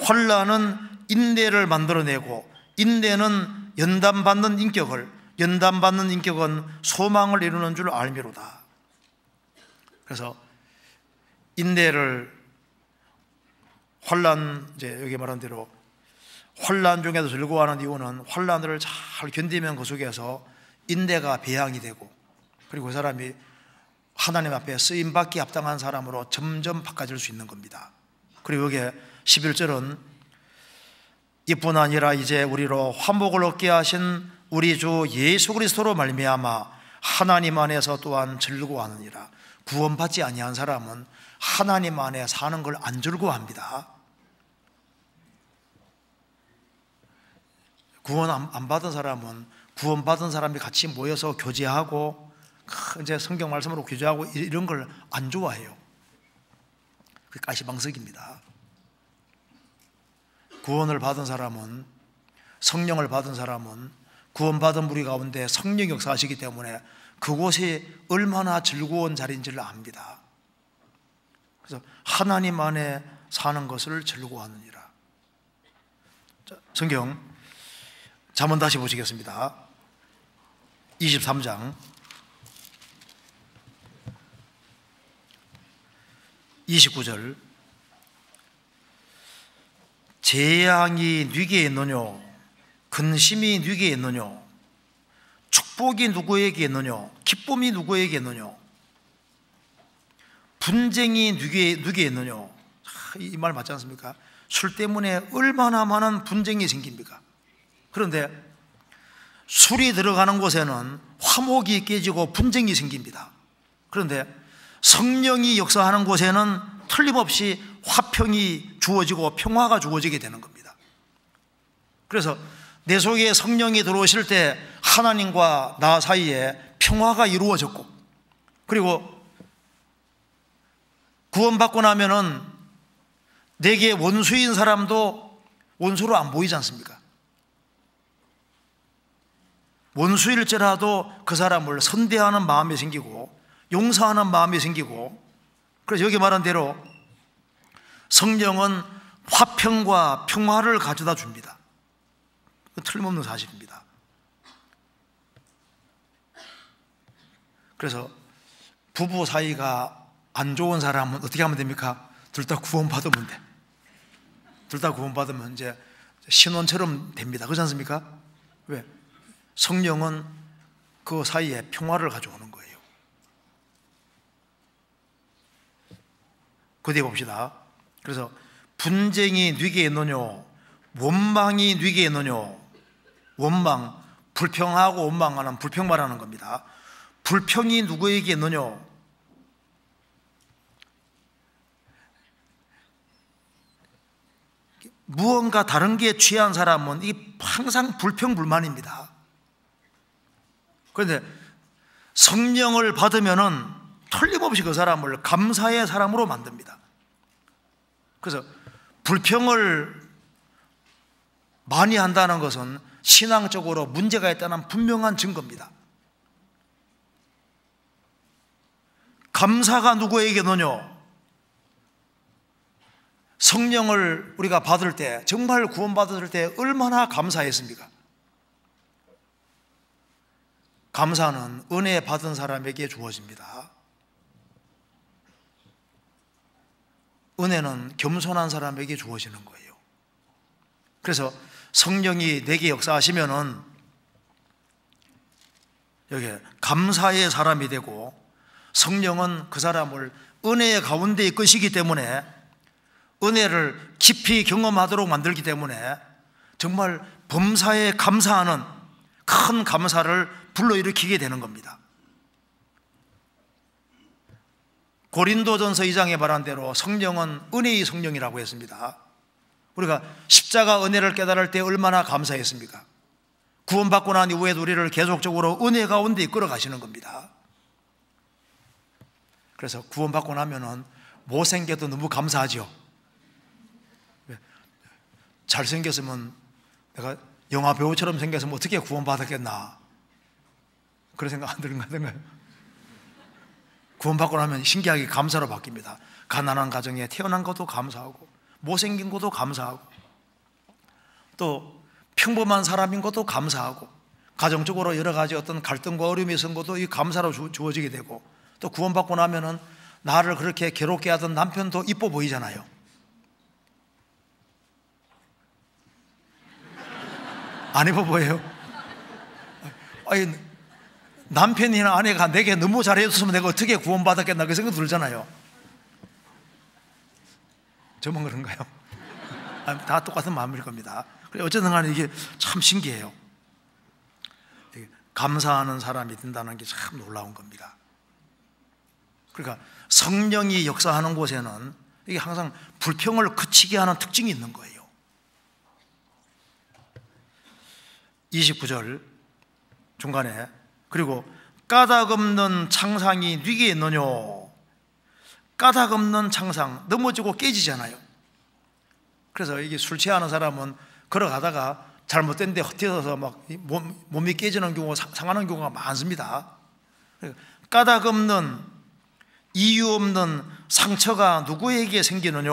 S1: 환난은 인내를 만들어내고, 인내는 연단받는 인격을, 연단받는 인격은 소망을 이루는 줄 알미로다. 그래서 인내를, 환난, 이제 여기 말한 대로 환난 중에도 즐거워하는 이유는 환난을 잘 견디면 그 속에서 인내가 배양이 되고, 그리고 그 사람이 하나님 앞에 쓰임받기 합당한 사람으로 점점 바꿔질 수 있는 겁니다. 그리고 여기에 11절은 이뿐 아니라 이제 우리로 화목을 얻게 하신 우리 주 예수 그리스도로 말미암아 하나님 안에서 또한 즐거워하느니라. 구원받지 아니한 사람은 하나님 안에 사는 걸 안 즐거워합니다. 구원 안 받은 사람은 구원 받은 사람이 같이 모여서 교제하고 이제 성경 말씀으로 교제하고 이런 걸 안 좋아해요. 그게 가시방석입니다. 구원을 받은 사람은, 성령을 받은 사람은 구원받은 무리 가운데 성령 역사하시기 때문에 그곳이 얼마나 즐거운 자리인지를 압니다. 그래서 하나님 안에 사는 것을 즐거워하느니라. 자, 성경 잠언 다시 보시겠습니다. 23장 29절. 재앙이 네게 있느뇨, 근심이 네게 있느뇨, 축복이 누구에게 있느뇨, 기쁨이 누구에게 있느뇨, 분쟁이 누구에게 있느뇨. 이 말 맞지 않습니까? 술 때문에 얼마나 많은 분쟁이 생깁니까? 그런데 술이 들어가는 곳에는 화목이 깨지고 분쟁이 생깁니다. 그런데 성령이 역사하는 곳에는 틀림없이 화평이 주어지고 평화가 주어지게 되는 겁니다. 그래서 내 속에 성령이 들어오실 때 하나님과 나 사이에 평화가 이루어졌고, 그리고 구원받고 나면은 내게 원수인 사람도 원수로 안 보이지 않습니까? 원수일지라도 그 사람을 선대하는 마음이 생기고 용서하는 마음이 생기고, 그래서 여기 말한 대로 성령은 화평과 평화를 가져다 줍니다. 틀림없는 사실입니다. 그래서 부부 사이가 안 좋은 사람은 어떻게 하면 됩니까? 둘 다 구원받으면 돼. 둘 다 구원받으면 이제 신혼처럼 됩니다. 그렇지 않습니까? 왜? 성령은 그 사이에 평화를 가져오는 거예요. 그 뒤에 봅시다. 그래서 분쟁이 네게 있느뇨, 원망이 네게 있느뇨. 원망, 불평하고 원망하는 불평 말하는 겁니다. 불평이 누구에게 있느뇨? 무언가 다른 게 취한 사람은 이게 항상 불평불만입니다. 그런데 성령을 받으면은 틀림없이 그 사람을 감사의 사람으로 만듭니다. 그래서 불평을 많이 한다는 것은 신앙적으로 문제가 있다는 분명한 증거입니다. 감사가 누구에게 있느뇨? 성령을 우리가 받을 때, 정말 구원받을 때 얼마나 감사했습니까? 감사는 은혜 받은 사람에게 주어집니다. 은혜는 겸손한 사람에게 주어지는 거예요. 그래서 성령이 내게 역사하시면은 여기 감사의 사람이 되고, 성령은 그 사람을 은혜의 가운데 이끄시기 때문에 은혜를 깊이 경험하도록 만들기 때문에 정말 범사에 감사하는 큰 감사를 불러일으키게 되는 겁니다. 고린도전서 2장에 말한 대로 성령은 은혜의 성령이라고 했습니다. 우리가 십자가 은혜를 깨달을 때 얼마나 감사했습니까? 구원받고 난 이후에 우리를 계속적으로 은혜 가운데 이끌어 가시는 겁니다. 그래서 구원받고 나면은 못생겨도 너무 감사하죠. 잘생겼으면 내가 영화 배우처럼 생겼으면 어떻게 구원받았겠나, 그런 생각 안 드는 거 같은가요? 구원받고 나면 신기하게 감사로 바뀝니다. 가난한 가정에 태어난 것도 감사하고, 못생긴 것도 감사하고, 또 평범한 사람인 것도 감사하고, 가정적으로 여러 가지 어떤 갈등과 어려움이 있은 것도 이 감사로 주어지게 되고, 또 구원받고 나면은 나를 그렇게 괴롭게 하던 남편도 이뻐 보이잖아요. 안 이뻐 보여요? 아니, 남편이나 아내가 내게 너무 잘해줬으면 내가 어떻게 구원받았겠나, 그 생각 들잖아요. 저만 그런가요? 다 똑같은 마음일 겁니다. 어쨌든 간에 이게 참 신기해요. 감사하는 사람이 된다는 게 참 놀라운 겁니다. 그러니까 성령이 역사하는 곳에는 이게 항상 불평을 그치게 하는 특징이 있는 거예요. 29절 중간에 그리고 까닭 없는 창상이 네게 있느뇨. 까닭 없는 창상, 넘어지고 깨지잖아요. 그래서 이게 술 취하는 사람은 걸어가다가 잘못된 데 헛디뎌서 막 몸이 깨지는 경우가, 상하는 경우가 많습니다. 까닭 없는, 이유 없는 상처가 누구에게 생기느냐?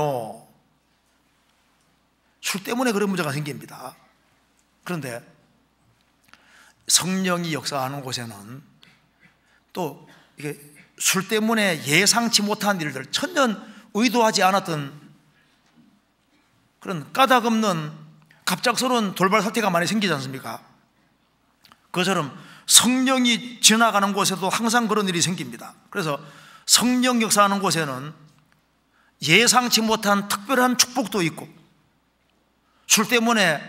S1: 술 때문에 그런 문제가 생깁니다. 그런데 성령이 역사하는 곳에는 또 이게 술 때문에 예상치 못한 일들, 전혀 의도하지 않았던 그런 까닭 없는 갑작스러운 돌발 사태가 많이 생기지 않습니까? 그처럼 성령이 지나가는 곳에도 항상 그런 일이 생깁니다. 그래서 성령 역사하는 곳에는 예상치 못한 특별한 축복도 있고, 술 때문에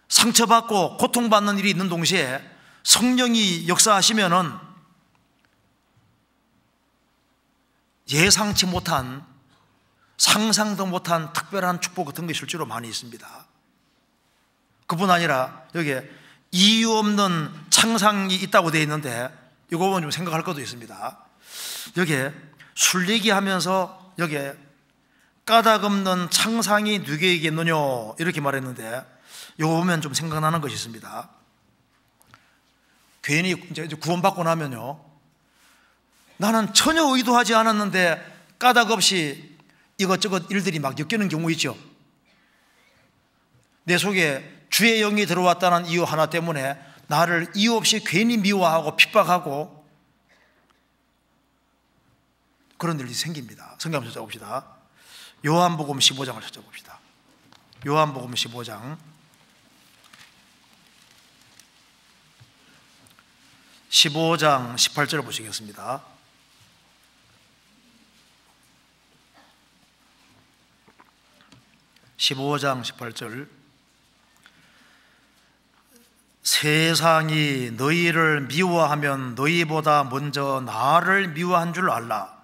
S1: 상처받고 고통받는 일이 있는 동시에 성령이 역사하시면은 예상치 못한, 상상도 못한 특별한 축복 같은 게 실제로 많이 있습니다. 그뿐 아니라 여기에 이유 없는 창상이 있다고 되어 있는데 이거 보면 좀 생각할 것도 있습니다. 여기에 술 얘기하면서 여기에 까닭 없는 창상이 누구에게 있느냐 이렇게 말했는데 이거 보면 좀 생각나는 것이 있습니다. 괜히 이제 구원받고 나면요, 나는 전혀 의도하지 않았는데 까닭 없이 이것저것 일들이 막 엮이는 경우 있죠. 내 속에 주의 영이 들어왔다는 이유 하나 때문에 나를 이유 없이 괜히 미워하고 핍박하고 그런 일이 생깁니다. 성경 한번 찾아봅시다. 요한복음 15장을 찾아봅시다. 요한복음 15장 15장 18절을 보시겠습니다. (15장 18절) 세상이 너희를 미워하면 너희보다 먼저 나를 미워한 줄 알라.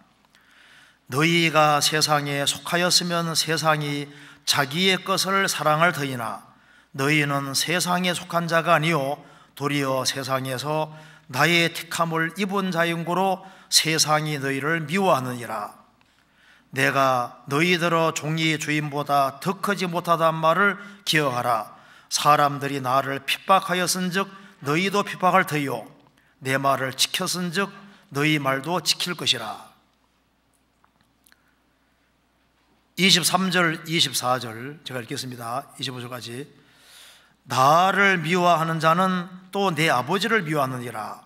S1: 너희가 세상에 속하였으면 세상이 자기의 것을 사랑할 터이나 너희는 세상에 속한 자가 아니요 도리어 세상에서 나의 택함을 입은 자인 고로 세상이 너희를 미워하느니라. 내가 너희들의 종이 주인보다 더 크지 못하단 말을 기억하라. 사람들이 나를 핍박하였은즉 너희도 핍박할 터이요 내 말을 지켰은즉 너희 말도 지킬 것이라. 23절 24절 제가 읽겠습니다. 25절까지. 나를 미워하는 자는 또 내 아버지를 미워하느니라.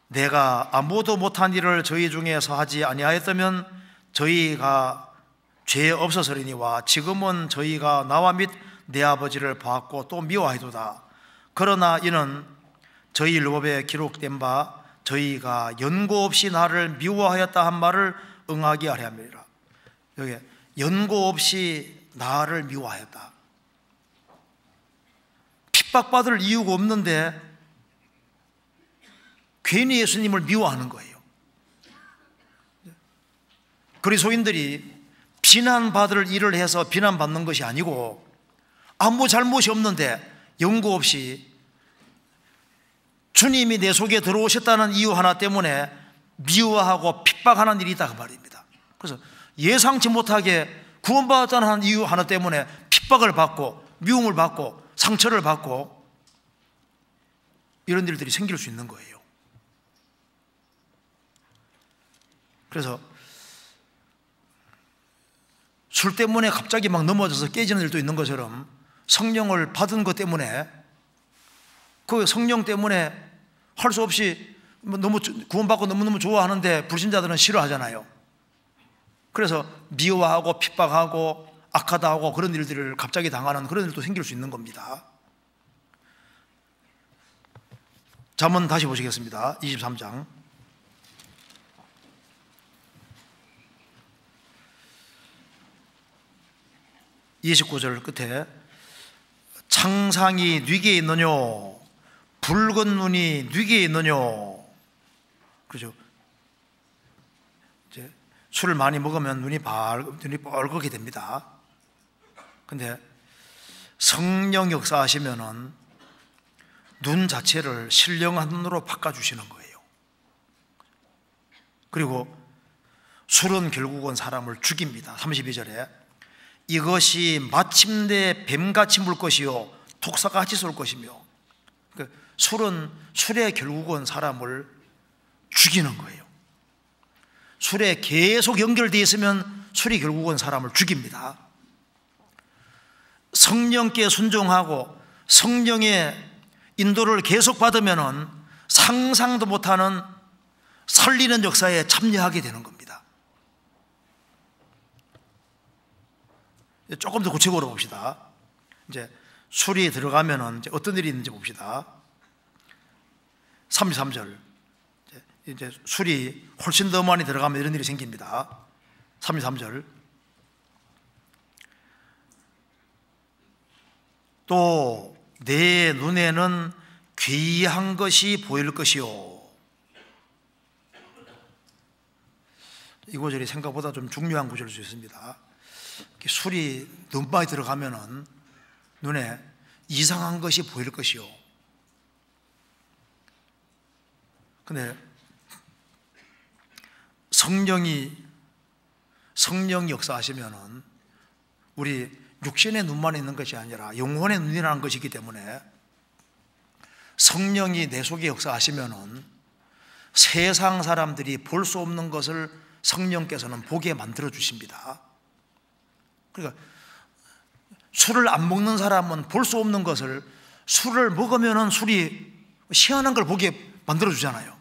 S1: 내가 아무도 못한 일을 저희 중에서 하지 아니하였다면 저희가 죄 없어서리니와 지금은 저희가 나와 및 내 아버지를 보았고 또 미워하이도다. 그러나 이는 저희 율법에 기록된 바 저희가 연고 없이 나를 미워하였다 한 말을 응하게 하려 함이라. 여기 연고 없이 나를 미워하였다. 핍박받을 이유가 없는데 괜히 예수님을 미워하는 거예요. 그리스도인들이 비난받을 일을 해서 비난받는 것이 아니고 아무 잘못이 없는데 연고 없이 주님이 내 속에 들어오셨다는 이유 하나 때문에 미워하고 핍박하는 일이 있다 그 말입니다. 그래서 예상치 못하게 구원받았다는 이유 하나 때문에 핍박을 받고 미움을 받고 상처를 받고 이런 일들이 생길 수 있는 거예요. 그래서 술 때문에 갑자기 막 넘어져서 깨지는 일도 있는 것처럼 성령을 받은 것 때문에 그 성령 때문에 할 수 없이 너무 구원받고 너무너무 좋아하는데 불신자들은 싫어하잖아요. 그래서 미워하고 핍박하고 악하다 하고 그런 일들을 갑자기 당하는 그런 일도 생길 수 있는 겁니다. 잠언 다시 보시겠습니다. 23장 29절 끝에 창상이 뉘게 있느냐 붉은 눈이 뉘게 있느냐. 그렇죠. 이제 술을 많이 먹으면 눈이 뻘겋게 됩니다. 근데 성령 역사하시면은 눈 자체를 신령한 눈으로 바꿔주시는 거예요. 그리고 술은 결국은 사람을 죽입니다. 32절에 이것이 마침내 뱀같이 물 것이요 독사같이 쏠 것이며, 술에 결국은 사람을 죽이는 거예요. 술에 계속 연결되어 있으면 술이 결국은 사람을 죽입니다. 성령께 순종하고 성령의 인도를 계속 받으면 상상도 못하는 살리는 역사에 참여하게 되는 겁니다. 조금 더 구체적으로 봅시다. 이제 술이 들어가면 이제 어떤 일이 있는지 봅시다. 33절. 이제 술이 훨씬 더 많이 들어가면 이런 일이 생깁니다. 33절. 또 내 눈에는 귀한 것이 보일 것이요. 이 구절이 생각보다 좀 중요한 구절일 수 있습니다. 술이 너무 많이 들어가면은 눈에 이상한 것이 보일 것이요. 근데 성령이 역사하시면은 우리 육신의 눈만 있는 것이 아니라 영혼의 눈이라는 것이기 때문에 성령이 내 속에 역사하시면은 세상 사람들이 볼 수 없는 것을 성령께서는 보게 만들어 주십니다. 그러니까 술을 안 먹는 사람은 볼 수 없는 것을 술을 먹으면은 술이 희한한 걸 보게 만들어 주잖아요.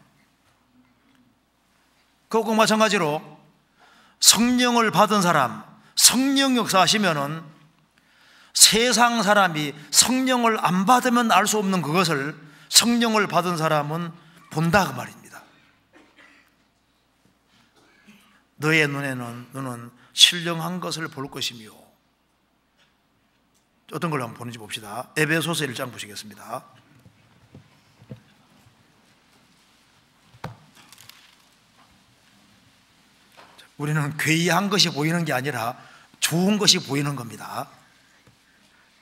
S1: 그것과 마찬가지로 성령을 받은 사람, 성령 역사하시면은 세상 사람이 성령을 안 받으면 알 수 없는 그것을 성령을 받은 사람은 본다 그 말입니다. 너의 눈은 신령한 것을 볼 것이며, 어떤 걸 한번 보는지 봅시다. 에베소서 1장 보시겠습니다. 우리는 괴이한 것이 보이는 게 아니라 좋은 것이 보이는 겁니다.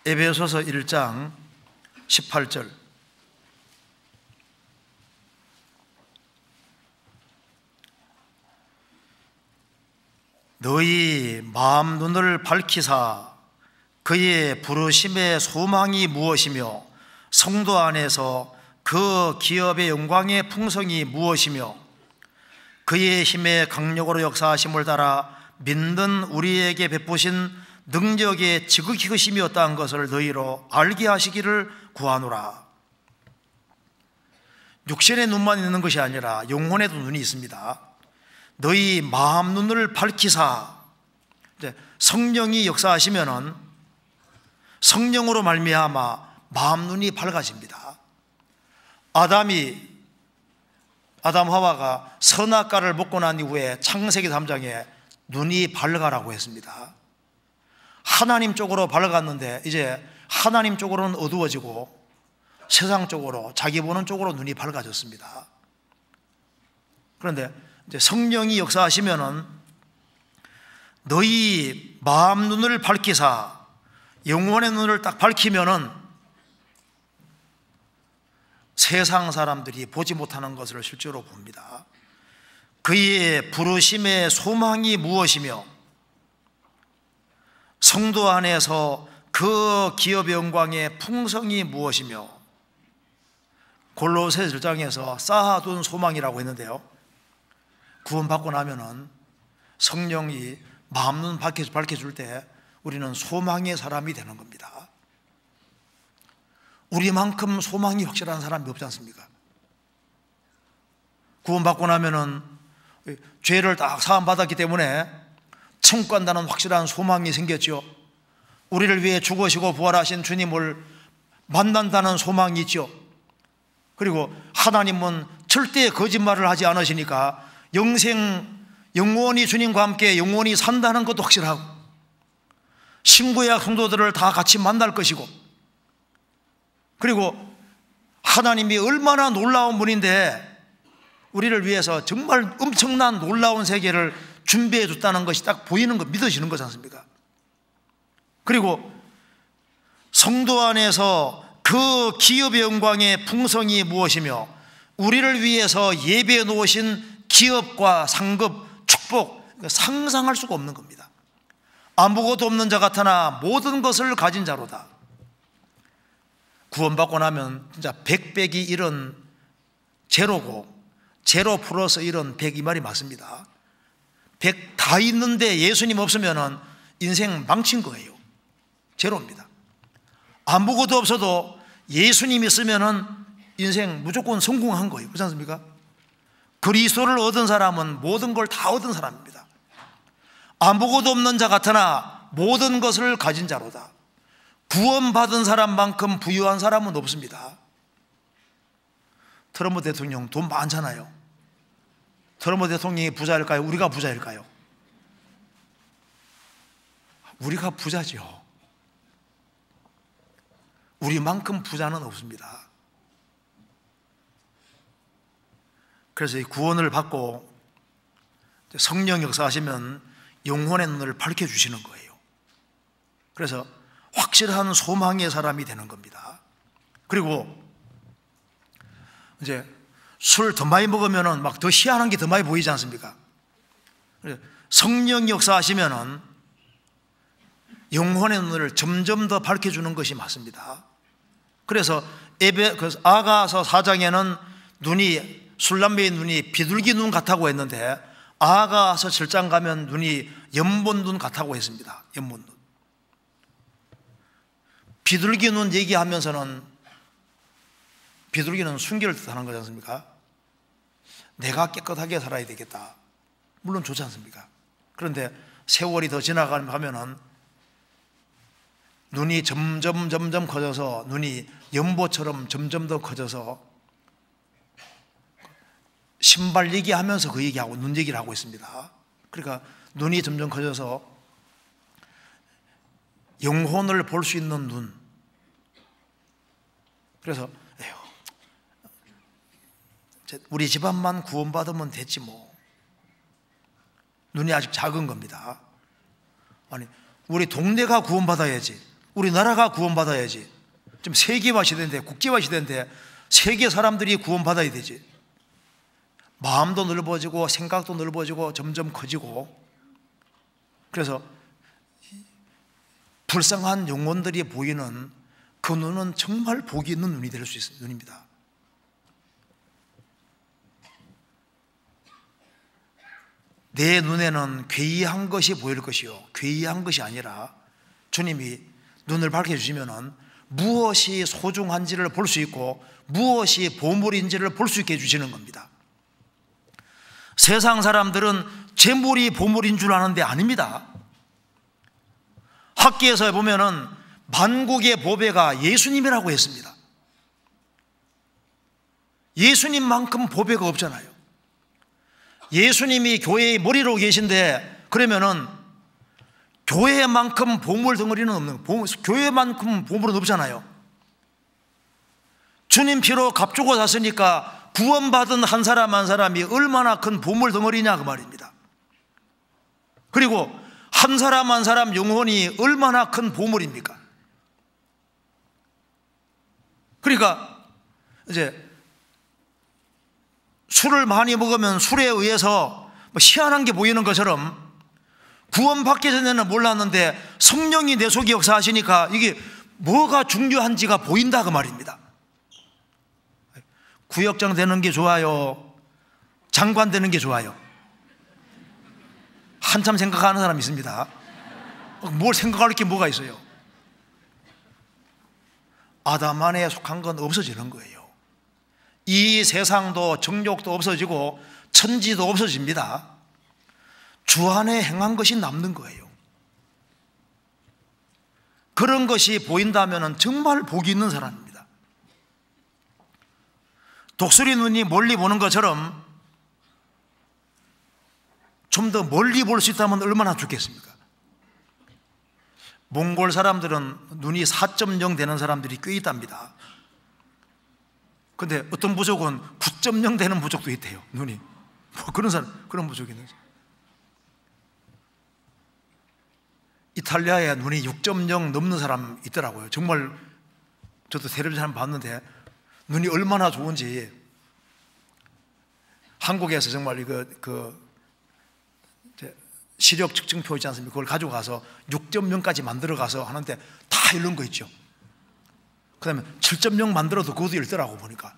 S1: 에베소서 1장 18절. 너희 마음 눈을 밝히사 그의 부르심의 소망이 무엇이며 성도 안에서 그 기업의 영광의 풍성이 무엇이며 그의 힘의 강력으로 역사하심을 따라 믿는 우리에게 베푸신 능력의 지극히 크심이 어떠한 것을 너희로 알게 하시기를 구하노라. 육신의 눈만 있는 것이 아니라 영혼에도 눈이 있습니다. 너희 마음 눈을 밝히사, 성령이 역사하시면은 성령으로 말미암아 마음 눈이 밝아집니다. 아담 하와가 선악과를 먹고 난 이후에 창세기 3장에 눈이 밝아라고 했습니다. 하나님 쪽으로 밝았는데 이제 하나님 쪽으로는 어두워지고 세상 쪽으로, 자기 보는 쪽으로 눈이 밝아졌습니다. 그런데 이제 성령이 역사하시면은 너희 마음 눈을 밝히사, 영혼의 눈을 딱 밝히면은 세상 사람들이 보지 못하는 것을 실제로 봅니다. 그의 부르심의 소망이 무엇이며 성도 안에서 그 기업의 영광의 풍성이 무엇이며, 골로새 1장에서 쌓아둔 소망이라고 했는데요, 구원받고 나면은 성령이 마음 눈 밝혀줄 때 우리는 소망의 사람이 되는 겁니다. 우리만큼 소망이 확실한 사람이 없지 않습니까? 구원받고 나면은 죄를 딱 사함받았기 때문에 천국 간다는 확실한 소망이 생겼죠. 우리를 위해 죽으시고 부활하신 주님을 만난다는 소망이 있죠. 그리고 하나님은 절대 거짓말을 하지 않으시니까 영원히 주님과 함께 영원히 산다는 것도 확실하고, 신구약 성도들을 다 같이 만날 것이고, 그리고 하나님이 얼마나 놀라운 분인데 우리를 위해서 정말 엄청난 놀라운 세계를 준비해 줬다는 것이 딱 보이는 것, 믿어지는 거지 않습니까? 그리고 성도 안에서 그 기업의 영광의 풍성이 무엇이며 우리를 위해서 예배해 놓으신 기업과 상급, 축복, 상상할 수가 없는 겁니다. 아무것도 없는 자 같으나 모든 것을 가진 자로다. 구원받고 나면 진짜 100 빼기 1은 제로고 제로 플러스 1은 100 이 말이 맞습니다. 100 다 있는데 예수님 없으면 인생 망친 거예요. 제로입니다. 아무것도 없어도 예수님 있으면 인생 무조건 성공한 거예요. 그렇지 않습니까? 그리스도를 얻은 사람은 모든 걸 다 얻은 사람입니다. 아무것도 없는 자 같으나 모든 것을 가진 자로다. 구원받은 사람만큼 부유한 사람은 없습니다. 트럼프 대통령 돈 많잖아요. 트럼프 대통령이 부자일까요? 우리가 부자일까요? 우리가 부자죠. 우리만큼 부자는 없습니다. 그래서 이 구원을 받고 성령 역사하시면 영혼의 눈을 밝혀주시는 거예요. 그래서 확실한 소망의 사람이 되는 겁니다. 그리고 이제 술 더 많이 먹으면 막 더 희한한 게 더 많이 보이지 않습니까? 성령 역사하시면 영혼의 눈을 점점 더 밝혀주는 것이 맞습니다. 그래서 아가서 4장에는 눈이 술람매의 눈이 비둘기 눈 같다고 했는데 아가서 7장 가면 눈이 연못 눈 같다고 했습니다. 연못 눈. 비둘기 눈 얘기하면서는 비둘기는 순결을 뜻하는 거지 않습니까? 내가 깨끗하게 살아야 되겠다. 물론 좋지 않습니까? 그런데 세월이 더 지나가면은 눈이 점점 커져서 눈이 연보처럼 점점 더 커져서 신발 얘기하면서 그 얘기하고 눈 얘기를 하고 있습니다. 그러니까 눈이 점점 커져서 영혼을 볼 수 있는 눈. 그래서 우리 집안만 구원받으면 됐지 뭐. 눈이 아직 작은 겁니다. 아니 우리 동네가 구원받아야지, 우리나라가 구원받아야지. 좀 세계화 시대인데, 국제화 시대인데 세계 사람들이 구원받아야 되지. 마음도 넓어지고 생각도 넓어지고 점점 커지고. 그래서 불쌍한 영혼들이 보이는 그 눈은 정말 복이 있는 눈이 될 수 있는 눈입니다. 내 눈에는 괴이한 것이 보일 것이요, 괴이한 것이 아니라 주님이 눈을 밝혀주시면 무엇이 소중한지를 볼 수 있고 무엇이 보물인지를 볼 수 있게 해주시는 겁니다. 세상 사람들은 재물이 보물인 줄 아는데 아닙니다. 학기에서 보면은 만국의 보배가 예수님이라고 했습니다. 예수님만큼 보배가 없잖아요. 예수님이 교회의 머리로 계신데 그러면은 교회만큼 보물 덩어리는 없는, 교회만큼 보물은 없잖아요. 주님 피로 값주고 샀으니까 구원받은 한 사람 한 사람이 얼마나 큰 보물 덩어리냐 그 말입니다. 그리고 한 사람 한 사람 영혼이 얼마나 큰 보물입니까? 그러니까 이제 술을 많이 먹으면 술에 의해서 희한한 게 보이는 것처럼 구원받기 전에는 몰랐는데 성령이 내 속에 역사하시니까 이게 뭐가 중요한지가 보인다 그 말입니다. 구역장 되는 게 좋아요, 장관 되는 게 좋아요? 한참 생각하는 사람이 있습니다. 뭘 생각할 게 뭐가 있어요? 아담 안에 속한 건 없어지는 거예요. 이 세상도 정욕도 없어지고 천지도 없어집니다. 주 안에 행한 것이 남는 거예요. 그런 것이 보인다면 정말 복이 있는 사람입니다. 독수리 눈이 멀리 보는 것처럼 좀 더 멀리 볼 수 있다면 얼마나 좋겠습니까? 몽골 사람들은 눈이 4.0 되는 사람들이 꽤 있답니다. 근데 어떤 부족은 9.0 되는 부족도 있대요. 눈이 뭐 그런 사람, 그런 부족이 있는 거죠. 이탈리아에 눈이 6.0 넘는 사람 있더라고요. 정말 저도 텔레비전 봤는데 눈이 얼마나 좋은지, 한국에서 정말 시력 측정표 있지 않습니까? 그걸 가지고 가서 6.0까지 만들어 가서 하는데 다 이런 거 있죠. 그 다음에 7.0 만들어도 그것도 읽더라고. 보니까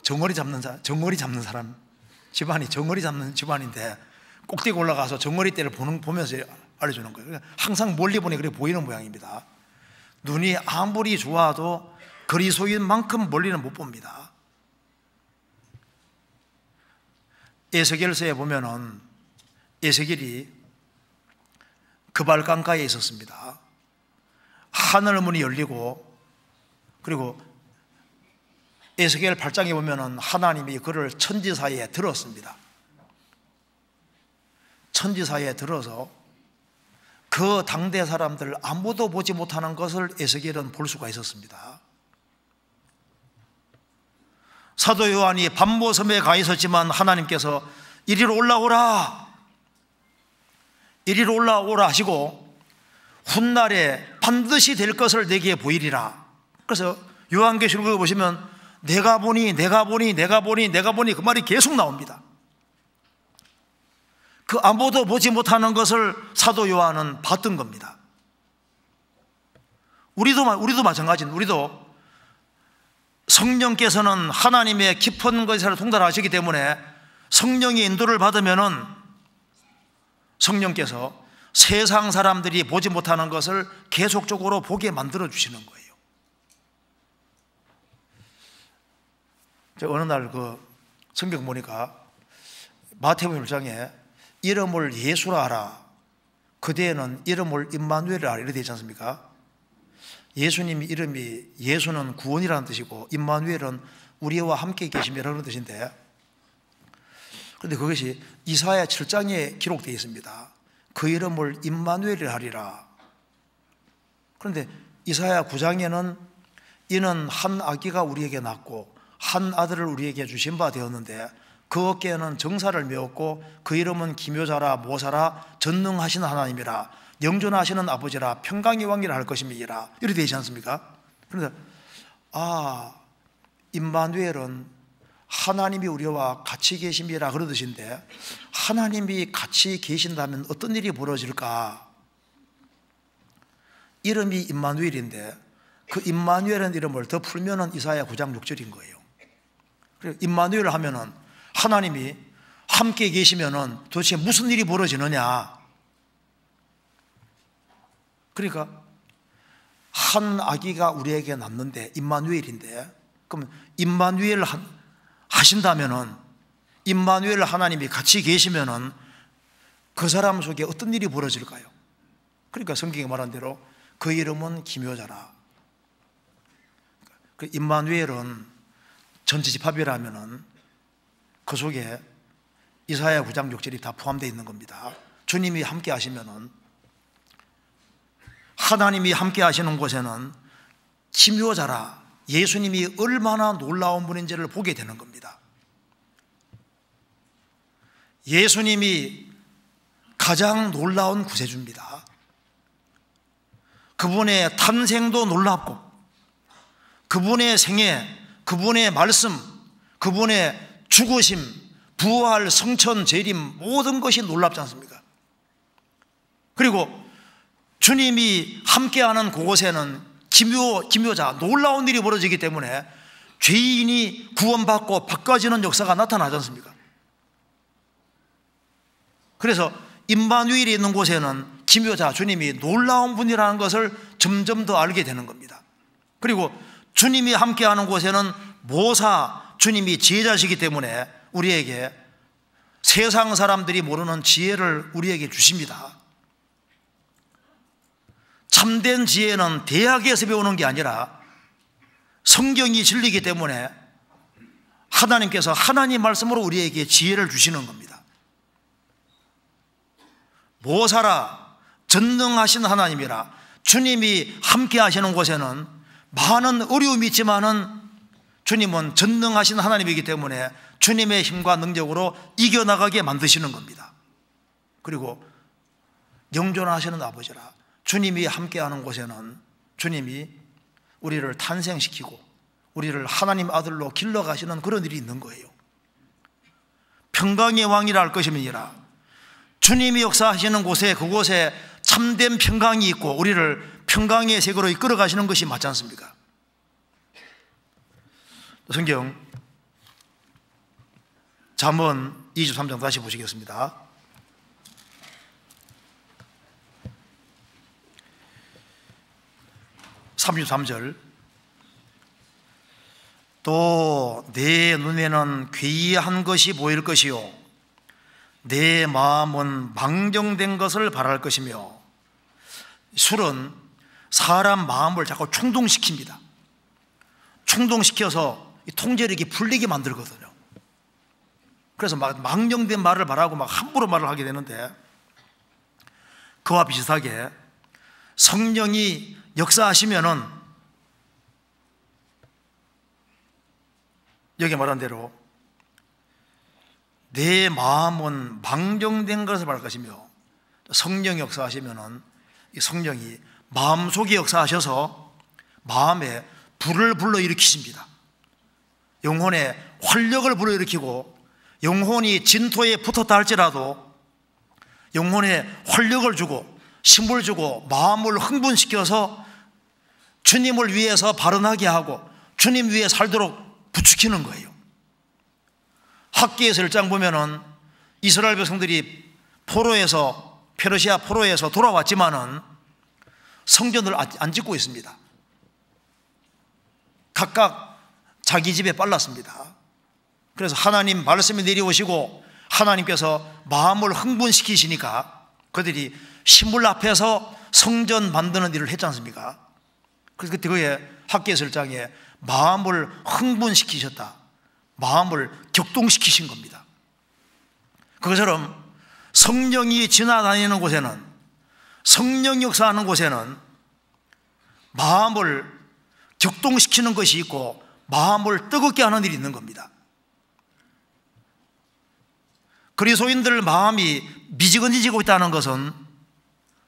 S1: 정어리 잡는 사람 집안이 정어리 잡는 집안인데 꼭대기 올라가서 정어리 떼를 보면서 알려주는 거예요. 항상 멀리 보니 그렇게 보이는 모양입니다. 눈이 아무리 좋아도 그리스도인 만큼 멀리는 못 봅니다. 에스겔서에 보면은 에스겔이 그발강가에 있었습니다. 하늘 문이 열리고, 그리고 에스겔 8장에 보면은 하나님이 그를 천지 사이에 들었습니다. 천지 사이에 들어서 그 당대 사람들 아무도 보지 못하는 것을 에스겔은 볼 수가 있었습니다. 사도 요한이 반모섬에 가 있었지만 하나님께서 이리로 올라오라 하시고 훗날에 반드시 될 것을 내게 보이리라. 그래서 요한계시록을 보시면 내가 보니 그 말이 계속 나옵니다. 그 아무도 보지 못하는 것을 사도 요한은 봤던 겁니다. 우리도 마찬가지입니다. 우리도 성령께서는 하나님의 깊은 것을 통달하시기 때문에 성령의 인도를 받으면은 성령께서 세상 사람들이 보지 못하는 것을 계속적으로 보게 만들어 주시는 거예요. 제가 어느 날 성경 보니까 마태복음 1장에 이름을 예수라 하라, 그대에는 이름을 임마누엘이라 하라, 이렇게 되어 있지 않습니까? 예수님 이름이, 예수는 구원이라는 뜻이고 임마누엘은 우리와 함께 계심이라는 뜻인데, 그런데 그것이 이사야 7장에 기록되어 있습니다. 그 이름을 임마누엘이라 하리라. 그런데 이사야 9장에는 이는 한 아기가 우리에게 낳고 한 아들을 우리에게 주신 바 되었는데 그 어깨에는 정사를 메었고 그 이름은 기묘자라 모사라 전능하신 하나님이라 영존하시는 아버지라 평강의 왕이라 할 것임이라, 이렇게 되지 않습니까? 그런데 임마누엘은 하나님이 우리와 같이 계심이라 그런 뜻인데, 하나님이 같이 계신다면 어떤 일이 벌어질까? 이름이 임마누엘인데 그 임마누엘은 이름을 더 풀면은 이사야 9장 6절인 거예요. 그리고 임마누엘 하면은 하나님이 함께 계시면은 도대체 무슨 일이 벌어지느냐? 그러니까 한 아기가 우리에게 낳는데 임마누엘인데, 그럼 임마누엘 하신다면은, 임마누엘 하나님이 같이 계시면은 그 사람 속에 어떤 일이 벌어질까요? 그러니까 성경이 말한 대로 그 이름은 기묘자라. 그 임마누엘은 전지집합이라면은 그 속에 이사야 9장 6절이 다 포함되어 있는 겁니다. 주님이 함께 하시면은, 하나님이 함께 하시는 곳에는 기묘자라, 예수님이 얼마나 놀라운 분인지를 보게 되는 겁니다. 예수님이 가장 놀라운 구세주입니다. 그분의 탄생도 놀랍고 그분의 생애, 그분의 말씀, 그분의 죽으심, 부활, 성천, 재림, 모든 것이 놀랍지 않습니까? 그리고 주님이 함께하는 그곳에는 기묘자, 놀라운 일이 벌어지기 때문에 죄인이 구원받고 바꿔지는 역사가 나타나지 않습니까? 그래서 임마누엘이 있는 곳에는 기묘자, 주님이 놀라운 분이라는 것을 점점 더 알게 되는 겁니다. 그리고 주님이 함께하는 곳에는 모사, 주님이 지혜자시기 때문에 우리에게 세상 사람들이 모르는 지혜를 우리에게 주십니다. 참된 지혜는 대학에서 배우는 게 아니라 성경이 진리이기 때문에 하나님께서 하나님 말씀으로 우리에게 지혜를 주시는 겁니다. 모사라, 전능하신 하나님이라, 주님이 함께 하시는 곳에는 많은 어려움이 있지만은 주님은 전능하신 하나님이기 때문에 주님의 힘과 능력으로 이겨나가게 만드시는 겁니다. 그리고 영존하시는 아버지라, 주님이 함께하는 곳에는 주님이 우리를 탄생시키고 우리를 하나님 아들로 길러가시는 그런 일이 있는 거예요. 평강의 왕이라 할 것임이니라. 주님이 역사하시는 곳에, 그곳에 참된 평강이 있고 우리를 평강의 세계로 이끌어 가시는 것이 맞지 않습니까? 성경 잠언 23장 다시 보시겠습니다. 33절. 또 내 눈에는 괴이한 것이 보일 것이요 내 마음은 망정된 것을 바랄 것이며. 술은 사람 마음을 자꾸 충동시킵니다. 충동시켜서 통제력이 풀리게 만들거든요. 그래서 막 망정된 말을 말하고 막 함부로 말을 하게 되는데, 그와 비슷하게 성령이 역사하시면은 여기 말한 대로 내 마음은 망정된 것을 바랄 것이며, 성령이 역사하시면은 이 성령이 마음속에 역사하셔서 마음에 불을 불러일으키십니다. 영혼에 활력을 불러일으키고, 영혼이 진토에 붙었다 할지라도 영혼에 활력을 주고 힘을 주고 마음을 흥분시켜서 주님을 위해서 발언하게 하고 주님 위해 살도록 부추기는 거예요. 학기에서 1장 보면은 이스라엘 백성들이 페르시아 포로에서 돌아왔지만은 성전을 안 짓고 있습니다. 각각 자기 집에 빨랐습니다. 그래서 하나님 말씀이 내려오시고 하나님께서 마음을 흥분시키시니까 그들이 신물 앞에서 성전 만드는 일을 했지 않습니까? 그래서 그게 학기에서 1장에 마음을 흥분시키셨다, 마음을 격동시키신 겁니다. 그것처럼 성령이 지나다니는 곳에는, 성령 역사하는 곳에는 마음을 격동시키는 것이 있고 마음을 뜨겁게 하는 일이 있는 겁니다. 그리스도인들 마음이 미지근해지고 있다는 것은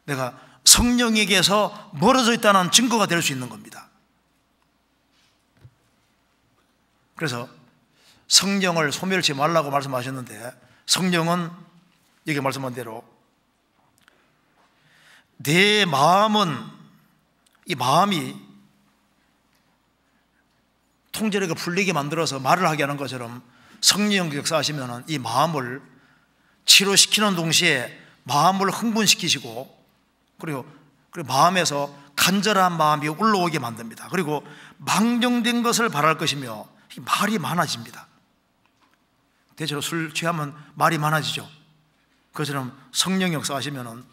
S1: 내가 성령에게서 멀어져 있다는 증거가 될 수 있는 겁니다. 그래서 성령을 소멸치 말라고 말씀하셨는데, 성령은 여기 말씀한 대로 내 마음은, 이 마음이 통제력을 풀리게 만들어서 말을 하게 하는 것처럼 성령 역사하시면 이 마음을 치료시키는 동시에 마음을 흥분시키시고, 그리고 마음에서 간절한 마음이 올라오게 만듭니다. 그리고 망정된 것을 바랄 것이며 말이 많아집니다. 대체로 술 취하면 말이 많아지죠. 그것처럼 성령 역사하시면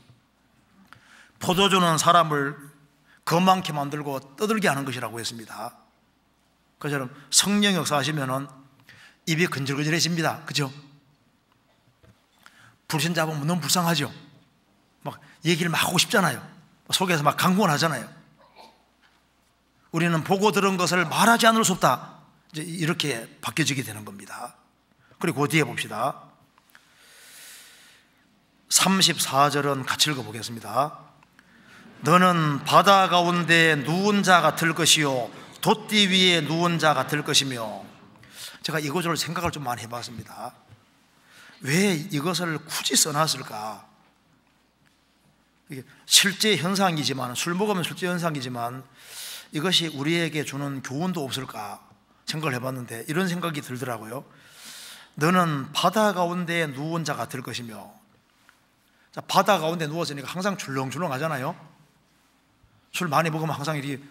S1: 포도주는 사람을 거만케 만들고 떠들게 하는 것이라고 했습니다. 그것처럼 성령 역사하시면 입이 근질근질해집니다. 그죠? 불신자분 너무 불쌍하죠? 막 얘기를 막 하고 싶잖아요. 속에서 막 강구를 하잖아요. 우리는 보고 들은 것을 말하지 않을 수 없다, 이제 이렇게 바뀌어지게 되는 겁니다. 그리고 그 뒤에 봅시다. 34절은 같이 읽어보겠습니다. 너는 바다 가운데 누운 자 같을 것이요 돛띠 위에 누운 자 같을 것이며. 제가 이것저것 생각을 좀 많이 해봤습니다. 왜 이것을 굳이 써놨을까? 이게 실제 현상이지만, 술 먹으면 실제 현상이지만 이것이 우리에게 주는 교훈도 없을까 생각을 해봤는데 이런 생각이 들더라고요. 너는 바다 가운데 누운 자 같을 것이며. 자, 바다 가운데 누웠으니까 항상 출렁출렁 하잖아요. 술 많이 먹으면 항상 이렇게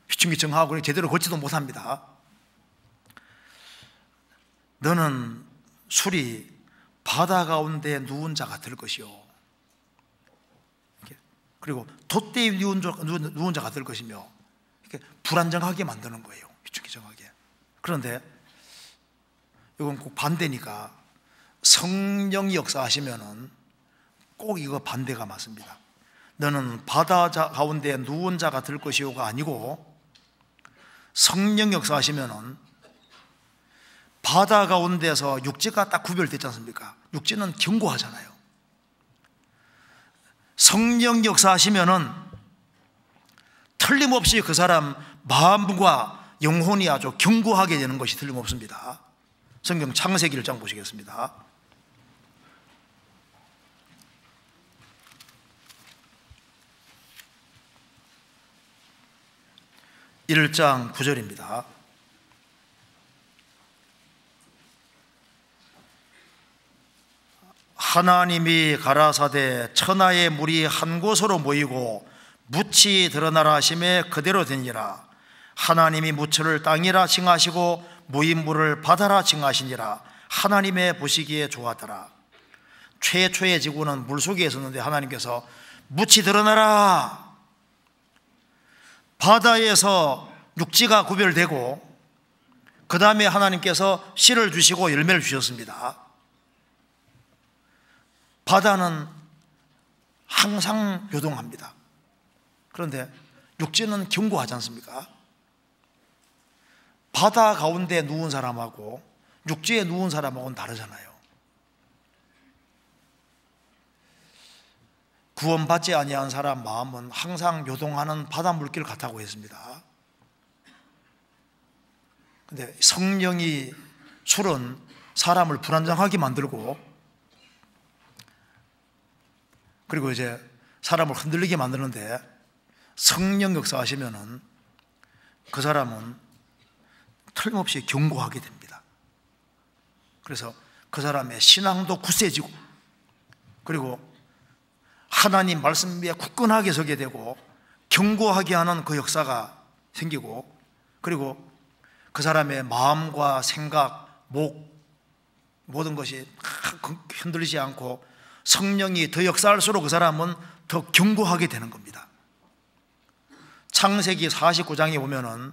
S1: 휘청휘청하고 제대로 걷지도 못합니다. 너는 술이 바다 가운데 누운 자 같을 것이요, 그리고 돛대에 누운 자 같을 것이며, 이렇게 불안정하게 만드는 거예요. 휘청휘청하게. 그런데 이건 꼭 반대니까 성령이 역사하시면은 꼭 이거 반대가 맞습니다. 너는 바다 가운데 누운 자 같을 것이요가 아니고, 성령 역사하시면은 바다 가운데서 육지가 딱 구별됐지 않습니까? 육지는 견고하잖아요. 성령 역사하시면은 틀림없이 그 사람 마음과 영혼이 아주 견고하게 되는 것이 틀림없습니다. 성경 창세기 1장 보시겠습니다. 1장 9절입니다. 하나님이 가라사대 천하의 물이 한 곳으로 모이고 묻이 드러나라 하심에 그대로 되니라. 하나님이 묻을 땅이라 칭하시고 모인 물을 바다라 칭하시니라. 하나님의 보시기에 좋았더라. 최초의 지구는 물속에 있었는데 하나님께서 묻이 드러나라, 바다에서 육지가 구별되고 그 다음에 하나님께서 씨를 주시고 열매를 주셨습니다. 바다는 항상 요동합니다. 그런데 육지는 견고하지 않습니까? 바다 가운데 누운 사람하고 육지에 누운 사람하고는 다르잖아요. 구원받지 아니한 사람 마음은 항상 요동하는 바다 물길 같다고 했습니다. 근데 성령이, 술은 사람을 불안정하게 만들고 그리고 이제 사람을 흔들리게 만드는데, 성령 역사하시면은 그 사람은 틀림없이 견고하게 됩니다. 그래서 그 사람의 신앙도 굳세지고, 그리고 하나님 말씀 위에 굳건하게 서게 되고 견고하게 하는 그 역사가 생기고, 그리고 그 사람의 마음과 생각, 목, 모든 것이 흔들리지 않고 성령이 더 역사할수록 그 사람은 더 견고하게 되는 겁니다. 창세기 49장에 보면은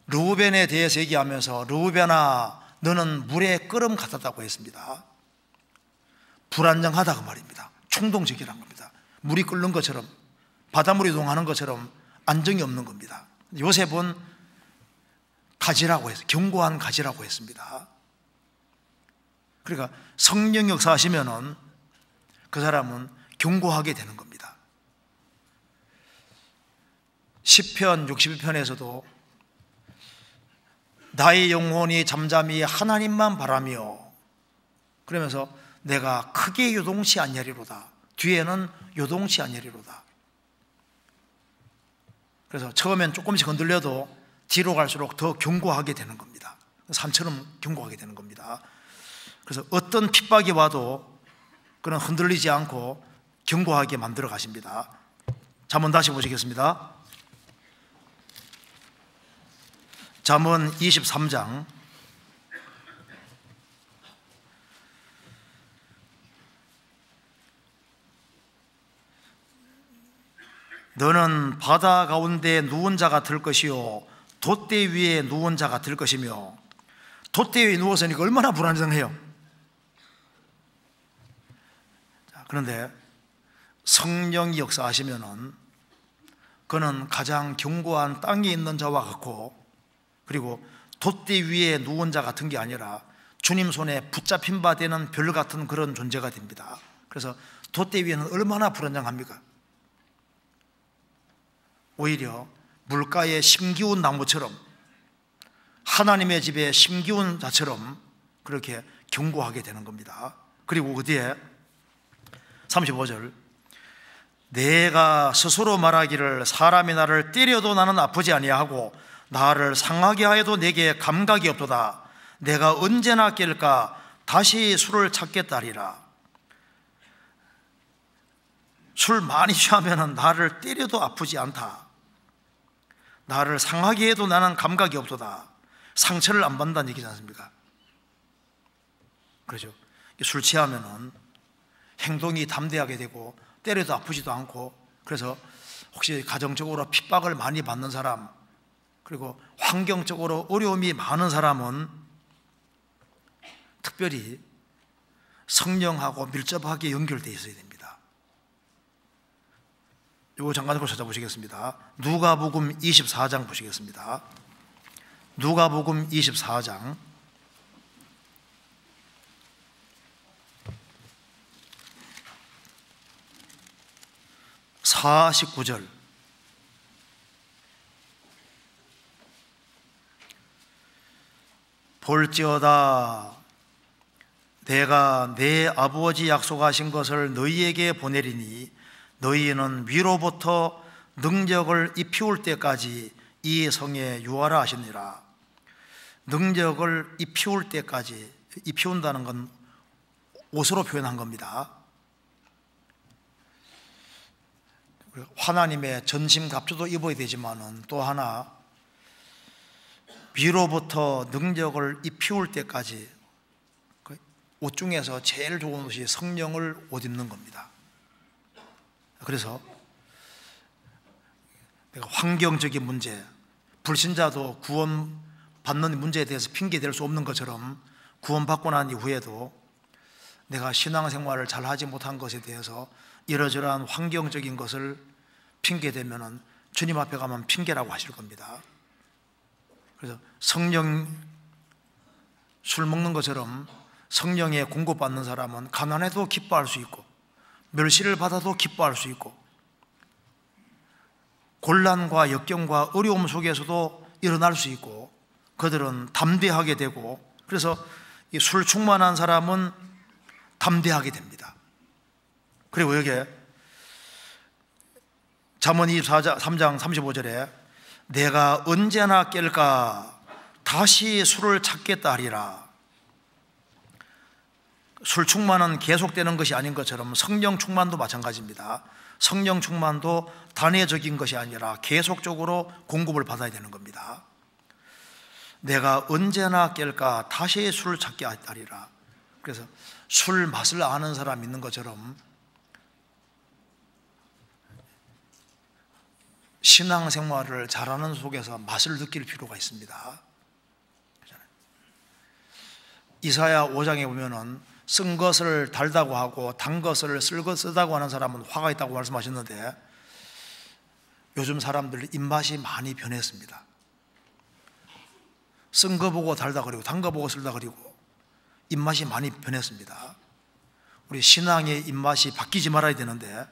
S1: 르우벤에 대해서 얘기하면서 르우벤아 너는 물의 끓음 같았다고 했습니다. 불안정하다 그 말입니다. 충동적이란 겁니다. 물이 끓는 것처럼, 바닷물이 동하는 것처럼 안정이 없는 겁니다. 요셉은 가지라고 했어요. 견고한 가지라고 했습니다. 그러니까 성령 역사하시면은 그 사람은 견고하게 되는 겁니다. 시편 61편에서도 나의 영혼이 잠잠히 하나님만 바라며, 그러면서 내가 크게 요동치 아니하리로다, 뒤에는 요동치 아니하리로다. 그래서 처음엔 조금씩 흔들려도 뒤로 갈수록 더 견고하게 되는 겁니다. 산처럼 견고하게 되는 겁니다. 그래서 어떤 핍박이 와도 그는 흔들리지 않고 견고하게 만들어 가십니다. 잠언 다시 보시겠습니다. 잠언 23장 '너는 바다 가운데 누운 자가 될 것이요 돛대 위에 누운 자가 될 것이며.' 돛대 위에 누워서니까 얼마나 불안정해요. 그런데 성령이 역사하시면은 그는 가장 견고한 땅에 있는 자와 같고, 그리고 돛대 위에 누운 자 같은 게 아니라 주님 손에 붙잡힌 바 되는 별 같은 그런 존재가 됩니다. 그래서 돛대 위에는 얼마나 불안정합니까? 오히려 물가에 심기운 나무처럼, 하나님의 집에 심기운 자처럼 그렇게 견고하게 되는 겁니다. 그리고 그 뒤에 35절, 내가 스스로 말하기를 사람이 나를 때려도 나는 아프지 아니하고 나를 상하게 하여도 내게 감각이 없도다. 내가 언제나 깰까 다시 술을 찾겠다 하리라. 술 많이 취하면 나를 때려도 아프지 않다. 나를 상하게 해도 나는 감각이 없도다. 상처를 안 받는다는 얘기지 않습니까? 그렇죠. 술 취하면은 행동이 담대하게 되고 때려도 아프지도 않고, 그래서 혹시 가정적으로 핍박을 많이 받는 사람, 그리고 환경적으로 어려움이 많은 사람은 특별히 성령하고 밀접하게 연결되어 있어야 됩니다. 이거 잠깐 찾아보시겠습니다. 누가복음 24장 보시겠습니다. 누가복음 24장 49절, 볼지어다 내가 내 아버지 약속하신 것을 너희에게 보내리니 너희는 위로부터 능력을 입히울 때까지 이 성에 유하라 하시니라. 능력을 입히울 때까지, 입히운다는 건 옷으로 표현한 겁니다. 하나님의 전심갑주도 입어야 되지만은 또 하나 위로부터 능력을 입히울 때까지, 옷 중에서 제일 좋은 옷이 성령을 옷 입는 겁니다. 그래서 내가 환경적인 문제, 불신자도 구원 받는 문제에 대해서 핑계 댈 수 없는 것처럼 구원받고 난 이후에도 내가 신앙생활을 잘 하지 못한 것에 대해서 이러저러한 환경적인 것을 핑계 대면은 주님 앞에 가면 핑계라고 하실 겁니다. 그래서 성령 술 먹는 것처럼 성령에 공급받는 사람은 가난해도 기뻐할 수 있고 멸시를 받아도 기뻐할 수 있고 곤란과 역경과 어려움 속에서도 일어날 수 있고 그들은 담대하게 되고, 그래서 이 술 충만한 사람은 담대하게 됩니다. 그리고 여기에 잠언 23장 35절에 내가 언제나 깰까 다시 술을 찾겠다 하리라. 술 충만은 계속되는 것이 아닌 것처럼 성령 충만도 마찬가지입니다. 성령 충만도 단회적인 것이 아니라 계속적으로 공급을 받아야 되는 겁니다. 내가 언제나 깰까 다시 술을 찾게 하리라. 그래서 술 맛을 아는 사람 있는 것처럼 신앙생활을 잘하는 속에서 맛을 느낄 필요가 있습니다. 이사야 5장에 보면은 쓴 것을 달다고 하고 단 것을 쓰다고 하는 사람은 화가 있다고 말씀하셨는데 요즘 사람들 입맛이 많이 변했습니다. 쓴 거 보고 달다 그리고 단 거 보고 쓸다 그리고 입맛이 많이 변했습니다. 우리 신앙의 입맛이 바뀌지 말아야 되는데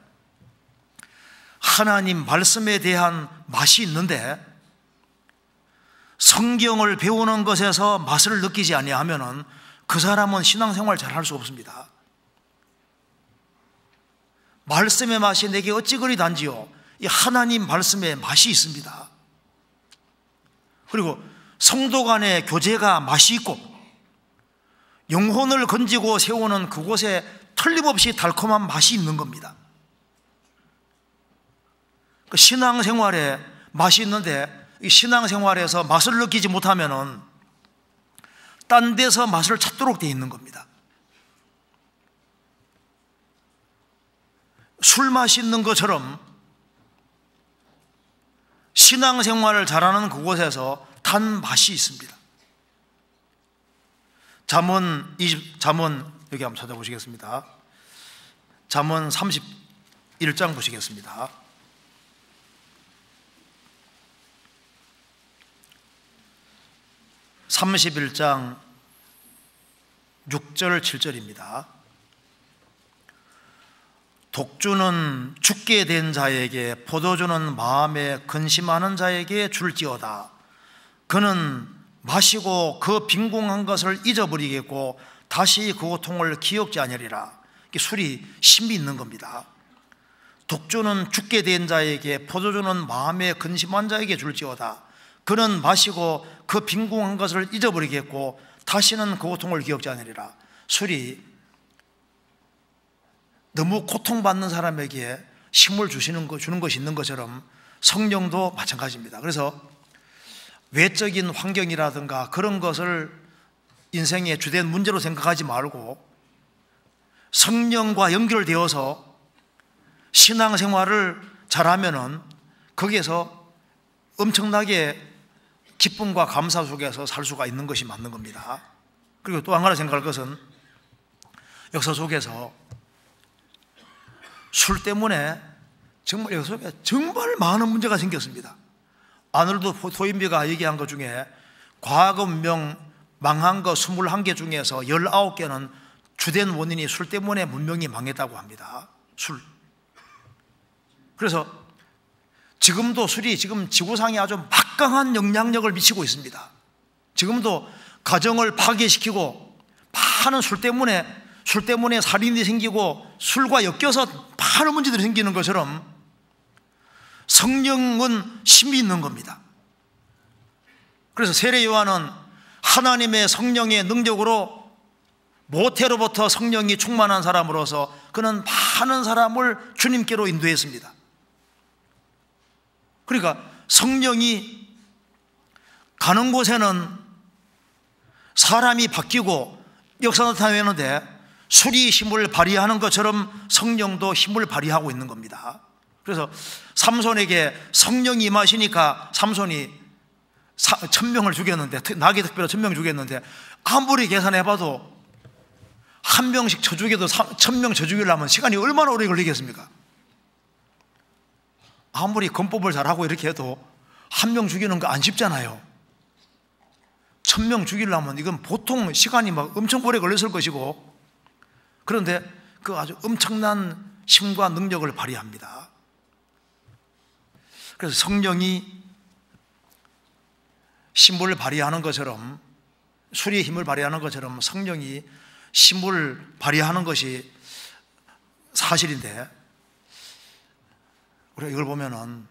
S1: 하나님 말씀에 대한 맛이 있는데 성경을 배우는 것에서 맛을 느끼지 아니하면은 그 사람은 신앙생활 잘 할 수 없습니다. 말씀의 맛이 내게 어찌 그리 단지요. 이 하나님 말씀에 맛이 있습니다. 그리고 성도 간의 교제가 맛이 있고 영혼을 건지고 세우는 그곳에 틀림없이 달콤한 맛이 있는 겁니다. 신앙생활에 맛이 있는데 이 신앙생활에서 맛을 느끼지 못하면은 딴 데서 맛을 찾도록 되어 있는 겁니다. 술 맛이 있는 것처럼 신앙생활을 잘하는 그곳에서 단 맛이 있습니다. 잠언 여기 한번 찾아보시겠습니다. 잠언 31장 보시겠습니다. 31장 6절 7절입니다. 독주는 죽게 된 자에게 포도주는 마음에 근심하는 자에게 줄지어다. 그는 마시고 그 빈궁한 것을 잊어버리겠고 다시 그 고통을 기억지 아니하리라. 술이 심이 있는 겁니다. 독주는 죽게 된 자에게 포도주는 마음에 근심한 자에게 줄지어다. 그는 마시고 그 빈궁한 것을 잊어버리겠고 다시는 그 고통을 기억지 않으리라. 술이 너무 고통받는 사람에게 힘을 주는 것이 있는 것처럼 성령도 마찬가지입니다. 그래서 외적인 환경이라든가 그런 것을 인생의 주된 문제로 생각하지 말고 성령과 연결되어서 신앙생활을 잘하면은 거기에서 엄청나게 기쁨과 감사 속에서 살 수가 있는 것이 맞는 겁니다. 그리고 또 한 가지 생각할 것은 역사 속에서 술 때문에 정말 역사 속에 정말 많은 문제가 생겼습니다. 아놀드 토인비가 얘기한 것 중에 과거 문명 망한 거 21개 중에서 19개는 주된 원인이 술 때문에 문명이 망했다고 합니다. 술. 그래서 지금도 술이 지금 지구상에 아주 막강한 영향력을 미치고 있습니다. 지금도 가정을 파괴시키고 많은 술 때문에 살인이 생기고 술과 엮여서 많은 문제들이 생기는 것처럼 성령은 힘이 있는 겁니다. 그래서 세례 요한은 하나님의 성령의 능력으로 모태로부터 성령이 충만한 사람으로서 그는 많은 사람을 주님께로 인도했습니다. 그러니까 성령이 가는 곳에는 사람이 바뀌고 역사 나타내는데 술이 힘을 발휘하는 것처럼 성령도 힘을 발휘하고 있는 겁니다. 그래서 삼손에게 성령이 임하시니까 삼손이 1000명을 죽였는데, 나귀 특별히 1000명 죽였는데 아무리 계산해봐도 한 명씩 쳐 죽여도 1000명 쳐 죽이려면 시간이 얼마나 오래 걸리겠습니까? 아무리 건법을 잘하고 이렇게 해도 한 명 죽이는 거 안 쉽잖아요. 1000명 죽이려면 이건 보통 시간이 막 엄청 오래 걸렸을 것이고, 그런데 그 아주 엄청난 힘과 능력을 발휘합니다. 그래서 성령이 힘을 발휘하는 것처럼, 술의 힘을 발휘하는 것처럼 성령이 힘을 발휘하는 것이 사실인데, 우리가 이걸 보면은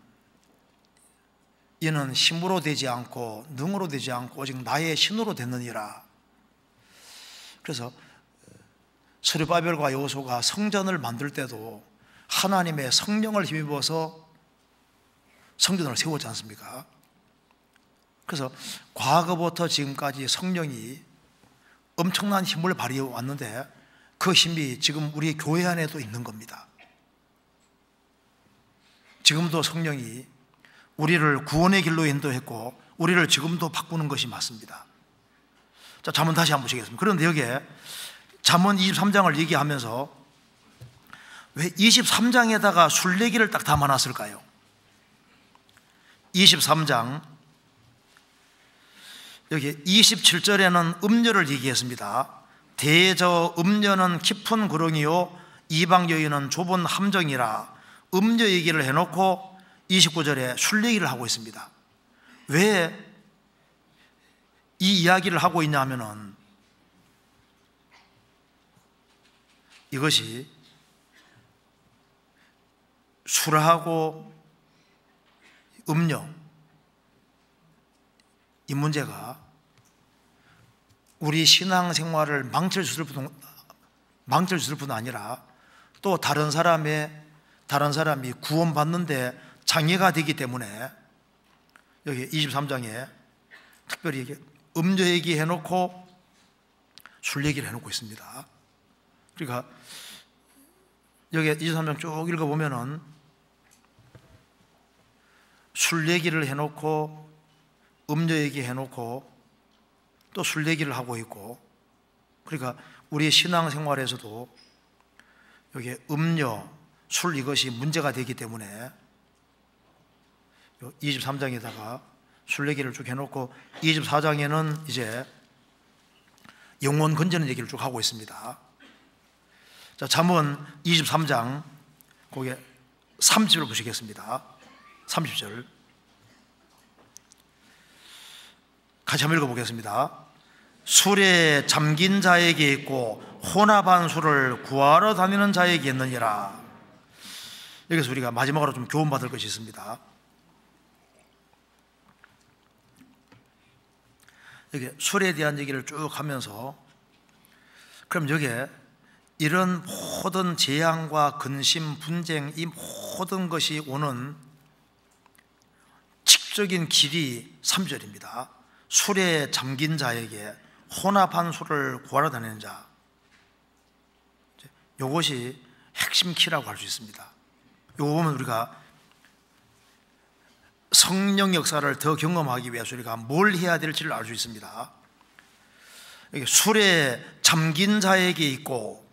S1: 이는 힘으로 되지 않고 능으로 되지 않고 오직 나의 신으로 됐느니라. 그래서 스룹바벨과 여호수아가 성전을 만들 때도 하나님의 성령을 힘입어서 성전을 세웠지 않습니까? 그래서 과거부터 지금까지 성령이 엄청난 힘을 발휘해 왔는데 그 힘이 지금 우리 교회 안에도 있는 겁니다. 지금도 성령이 우리를 구원의 길로 인도했고 우리를 지금도 바꾸는 것이 맞습니다. 자, 잠언 다시 한번 보시겠습니다. 그런데 여기에 잠언 23장을 얘기하면서 왜 23장에다가 술 얘기를 딱 담아놨을까요? 23장 여기 27절에는 음녀를 얘기했습니다. 대저 음녀는 깊은 구렁이요 이방 여인은 좁은 함정이라. 음녀 얘기를 해놓고 29절에 술 얘기를 하고 있습니다. 왜 이 이야기를 하고 있냐 하면은 이것이 술하고 음녀 이 문제가 우리 신앙생활을 망칠 뿐 아니라 또 다른 사람이 구원받는데 장애가 되기 때문에 여기 23장에 특별히 음녀 얘기 해놓고 술 얘기를 해놓고 있습니다. 그러니까 여기 23장 쭉 읽어보면은 술 얘기를 해놓고 음녀 얘기 해놓고 또 술 얘기를 하고 있고, 그러니까 우리 신앙생활에서도 여기 음녀, 술 이것이 문제가 되기 때문에 23장에다가 술 얘기를 쭉 해놓고 24장에는 이제 영혼 건지는 얘기를 쭉 하고 있습니다. 자, 잠언 23장 거기에 30절 보시겠습니다. 30절 같이 한번 읽어보겠습니다. 술에 잠긴 자에게 있고 혼합한 술을 구하러 다니는 자에게 있느니라. 여기서 우리가 마지막으로 좀 교훈받을 것이 있습니다. 여기 술에 대한 얘기를 쭉 하면서 그럼 여기에 이런 모든 재앙과 근심, 분쟁 이 모든 것이 오는 직접적인 길이 3절입니다. 술에 잠긴 자에게 혼합한 술을 구하러 다니는 자, 이것이 핵심 키라고 할 수 있습니다. 이거 보면 우리가 성령 역사를 더 경험하기 위해서 우리가 뭘 해야 될지를 알 수 있습니다. 여기 술에 잠긴 자에게 있고,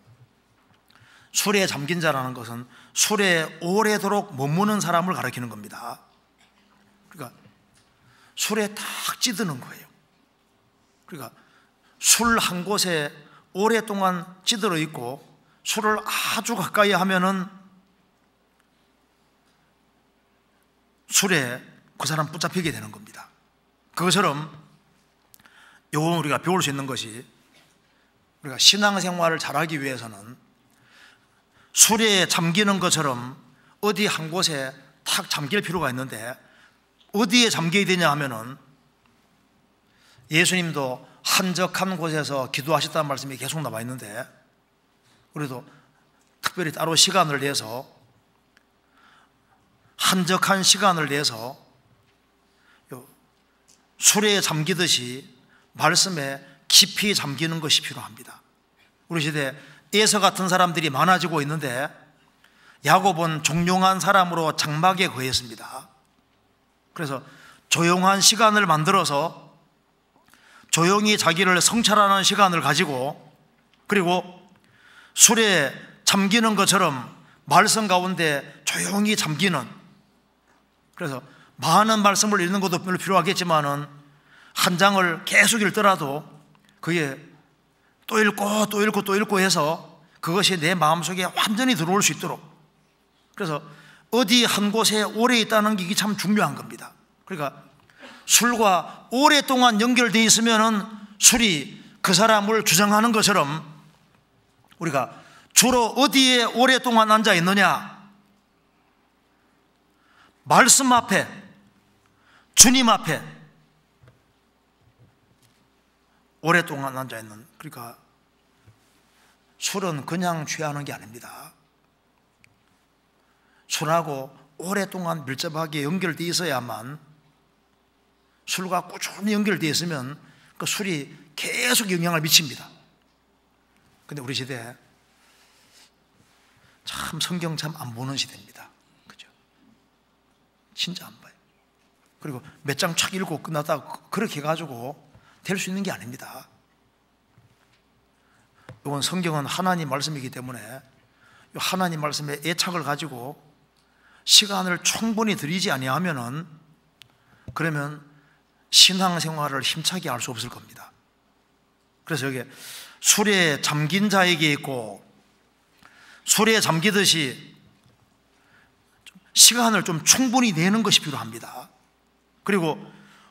S1: 술에 잠긴 자라는 것은 술에 오래도록 머무는 사람을 가리키는 겁니다. 그러니까 술에 딱 찌드는 거예요. 그러니까 술 한 곳에 오랫동안 찌들어 있고 술을 아주 가까이 하면은 술에 그 사람 붙잡히게 되는 겁니다. 그것처럼 요건 우리가 배울 수 있는 것이, 우리가 신앙생활을 잘하기 위해서는 술에 잠기는 것처럼 어디 한 곳에 탁 잠길 필요가 있는데, 어디에 잠겨야 되냐 하면은 예수님도 한적한 곳에서 기도하셨다는 말씀이 계속 나와 있는데, 우리도 특별히 따로 시간을 내서, 한적한 시간을 내서 술에 잠기듯이 말씀에 깊이 잠기는 것이 필요합니다. 우리 시대에 에서 같은 사람들이 많아지고 있는데, 야곱은 종용한 사람으로 장막에 거했습니다. 그래서 조용한 시간을 만들어서 조용히 자기를 성찰하는 시간을 가지고, 그리고 술에 잠기는 것처럼 말씀 가운데 조용히 잠기는, 그래서 많은 말씀을 읽는 것도 별로 필요하겠지만은 한 장을 계속 읽더라도 그게 또 읽고 또 읽고 또 읽고 해서 그것이 내 마음속에 완전히 들어올 수 있도록, 그래서 어디 한 곳에 오래 있다는 게 참 중요한 겁니다. 그러니까 술과 오랫동안 연결되어 있으면은 술이 그 사람을 주장하는 것처럼, 우리가 주로 어디에 오랫동안 앉아 있느냐? 말씀 앞에, 주님 앞에 오랫동안 앉아 있는, 그러니까 술은 그냥 취하는 게 아닙니다. 술하고 오랫동안 밀접하게 연결되어 있어야만, 술과 꾸준히 연결되어 있으면 그 술이 계속 영향을 미칩니다. 근데 우리 시대에 참 성경 참 안 보는 시대입니다. 그죠? 진짜 안 봐요. 그리고 몇 장 촥 읽고 끝났다 그렇게 해가지고 될 수 있는 게 아닙니다. 이건 성경은 하나님 말씀이기 때문에 하나님 말씀에 애착을 가지고 시간을 충분히 들이지 아니하면은, 그러면 신앙생활을 힘차게 할 수 없을 겁니다. 그래서 여기 술에 잠긴 자에게 있고, 술에 잠기듯이 시간을 좀 충분히 내는 것이 필요합니다. 그리고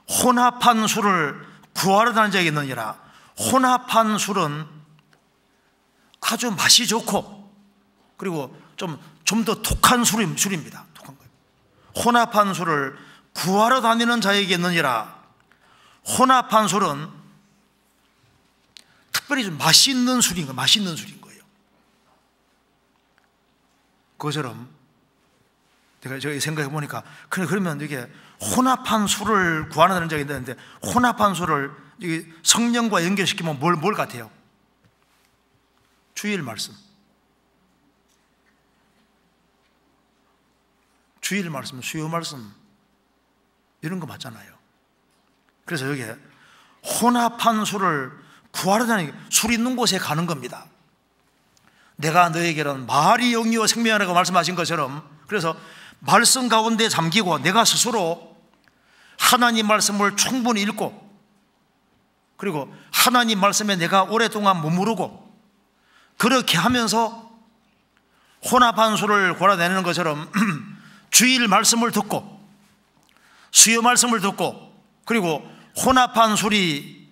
S1: 혼합한 술을 구하러 다니는 자에게 있느니라. 혼합한 술은 아주 맛이 좋고, 그리고 좀 더 독한 술입니다. 독한 거예요. 혼합한 술을 구하러 다니는 자에게 있느니라. 혼합한 술은 특별히 좀 맛있는 술인 거예요. 맛있는 술인 거예요. 그것처럼 제가 생각해 보니까, 그러면 이게 혼합한 술을 구하러 다니는 자가 있는데, 혼합한 술을 성령과 연결시키면 뭘 같아요? 주일 말씀. 주일 말씀, 수요 말씀, 이런 거 맞잖아요. 그래서 여기에 혼합한 술을 구하러 다니는, 술 있는 곳에 가는 겁니다. 내가 너에게는 말이 영이요 생명이라고 말씀하신 것처럼, 그래서 말씀 가운데 잠기고 내가 스스로 하나님 말씀을 충분히 읽고, 그리고 하나님 말씀에 내가 오랫동안 머무르고, 그렇게 하면서 혼합한 술을 구하러 다니는 것처럼 주일 말씀을 듣고 수요 말씀을 듣고, 그리고 혼합한 술이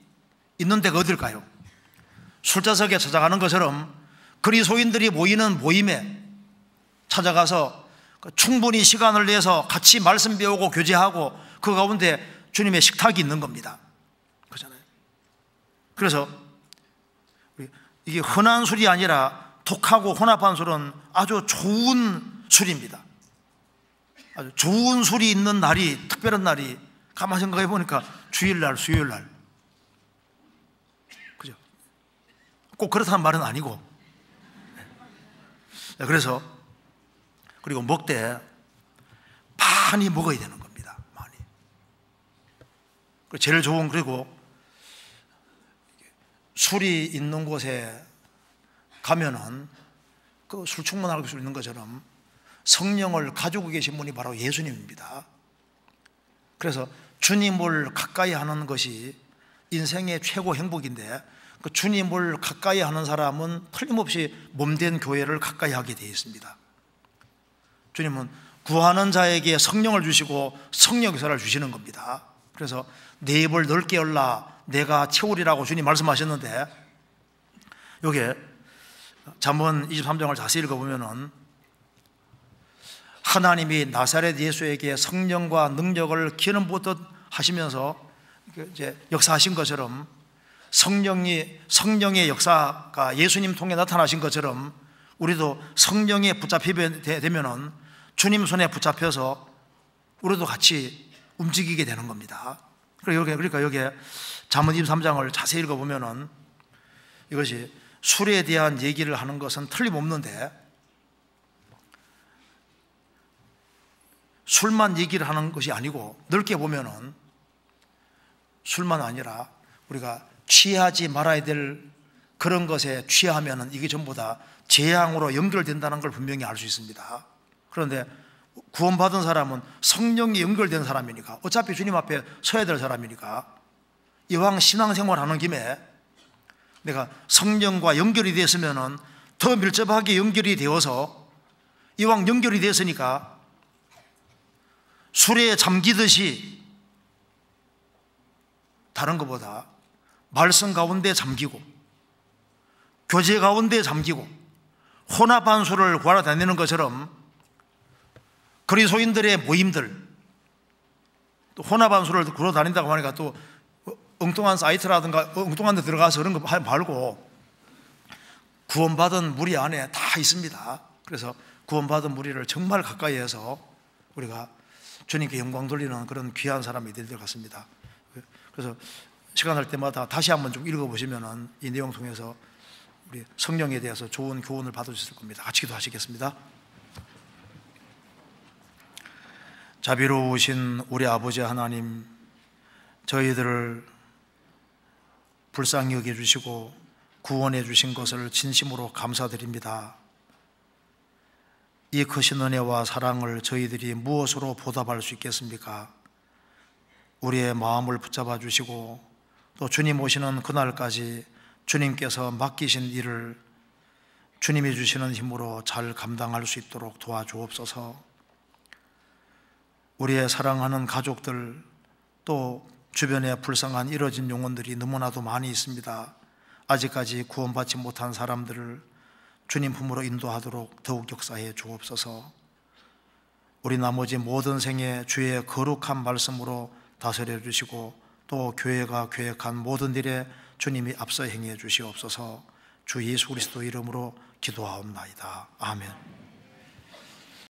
S1: 있는 데가 어딜까요? 술자석에 찾아가는 것처럼 그리스도인들이 모이는 모임에 찾아가서 충분히 시간을 내서 같이 말씀 배우고 교제하고, 그 가운데 주님의 식탁이 있는 겁니다. 그렇잖아요. 그래서 이게 흔한 술이 아니라 독하고 혼합한 술은 아주 좋은 술입니다. 아주 좋은 술이 있는 날이, 특별한 날이, 가만히 생각해 보니까 주일날, 수요일날. 그죠? 꼭 그렇다는 말은 아니고. 그래서, 그리고 먹되 많이 먹어야 되는 겁니다. 많이. 제일 좋은, 그리고 술이 있는 곳에 가면은 그 술 충만할 수 있는 것처럼 성령을 가지고 계신 분이 바로 예수님입니다. 그래서 주님을 가까이 하는 것이 인생의 최고 행복인데, 그 주님을 가까이 하는 사람은 틀림없이 몸된 교회를 가까이 하게 되어 있습니다. 주님은 구하는 자에게 성령을 주시고 성령 역사를 주시는 겁니다. 그래서 내 입을 넓게 열라, 내가 채우리라고 주님 말씀하셨는데, 여기에 잠언 23장을 자세히 읽어보면은 하나님이 나사렛 예수에게 성령과 능력을 기름 붓듯 하시면서 이제 역사하신 것처럼, 성령의 역사가 예수님 통해 나타나신 것처럼 우리도 성령에 붙잡히게 되면은 주님 손에 붙잡혀서 우리도 같이 움직이게 되는 겁니다. 그러니까 여기에 잠언 23장을 자세히 읽어보면은 이것이 술에 대한 얘기를 하는 것은 틀림없는데, 술만 얘기를 하는 것이 아니고 넓게 보면은 술만 아니라 우리가 취하지 말아야 될 그런 것에 취하면은 이게 전부 다 재앙으로 연결된다는 걸 분명히 알 수 있습니다. 그런데 구원받은 사람은 성령이 연결된 사람이니까, 어차피 주님 앞에 서야 될 사람이니까, 이왕 신앙생활 하는 김에 내가 성령과 연결이 됐으면은 더 밀접하게 연결이 되어서, 이왕 연결이 됐으니까 술에 잠기듯이 다른 것보다 말씀 가운데 잠기고 교제 가운데 잠기고 혼합한수를 구하러 다니는 것처럼, 그리스도인들의 모임들, 또 혼합한수를 구하러 다닌다고 하니까 또 엉뚱한 사이트라든가 엉뚱한 데 들어가서 그런 거 말고 구원받은 무리 안에 다 있습니다. 그래서 구원받은 무리를 정말 가까이 해서 우리가 주님께 영광 돌리는 그런 귀한 사람이 될 것 같습니다. 그래서 시간 날 때마다 다시 한번 좀 읽어보시면 이 내용 통해서 우리 성령에 대해서 좋은 교훈을 받으셨을 겁니다. 같이 기도하시겠습니다. 자비로우신 우리 아버지 하나님, 저희들을 불쌍히 여겨주시고 구원해 주신 것을 진심으로 감사드립니다. 이 크신 은혜와 사랑을 저희들이 무엇으로 보답할 수 있겠습니까? 우리의 마음을 붙잡아 주시고 또 주님 오시는 그날까지 주님께서 맡기신 일을 주님이 주시는 힘으로 잘 감당할 수 있도록 도와주옵소서. 우리의 사랑하는 가족들, 또 주변에 불쌍한 이뤄진 영혼들이 너무나도 많이 있습니다. 아직까지 구원받지 못한 사람들을 주님 품으로 인도하도록 더욱 역사해 주옵소서. 우리 나머지 모든 생에 주의 거룩한 말씀으로 다스려 주시고 또 교회가 계획한 모든 일에 주님이 앞서 행해 주시옵소서. 주 예수 그리스도 이름으로 기도하옵나이다. 아멘.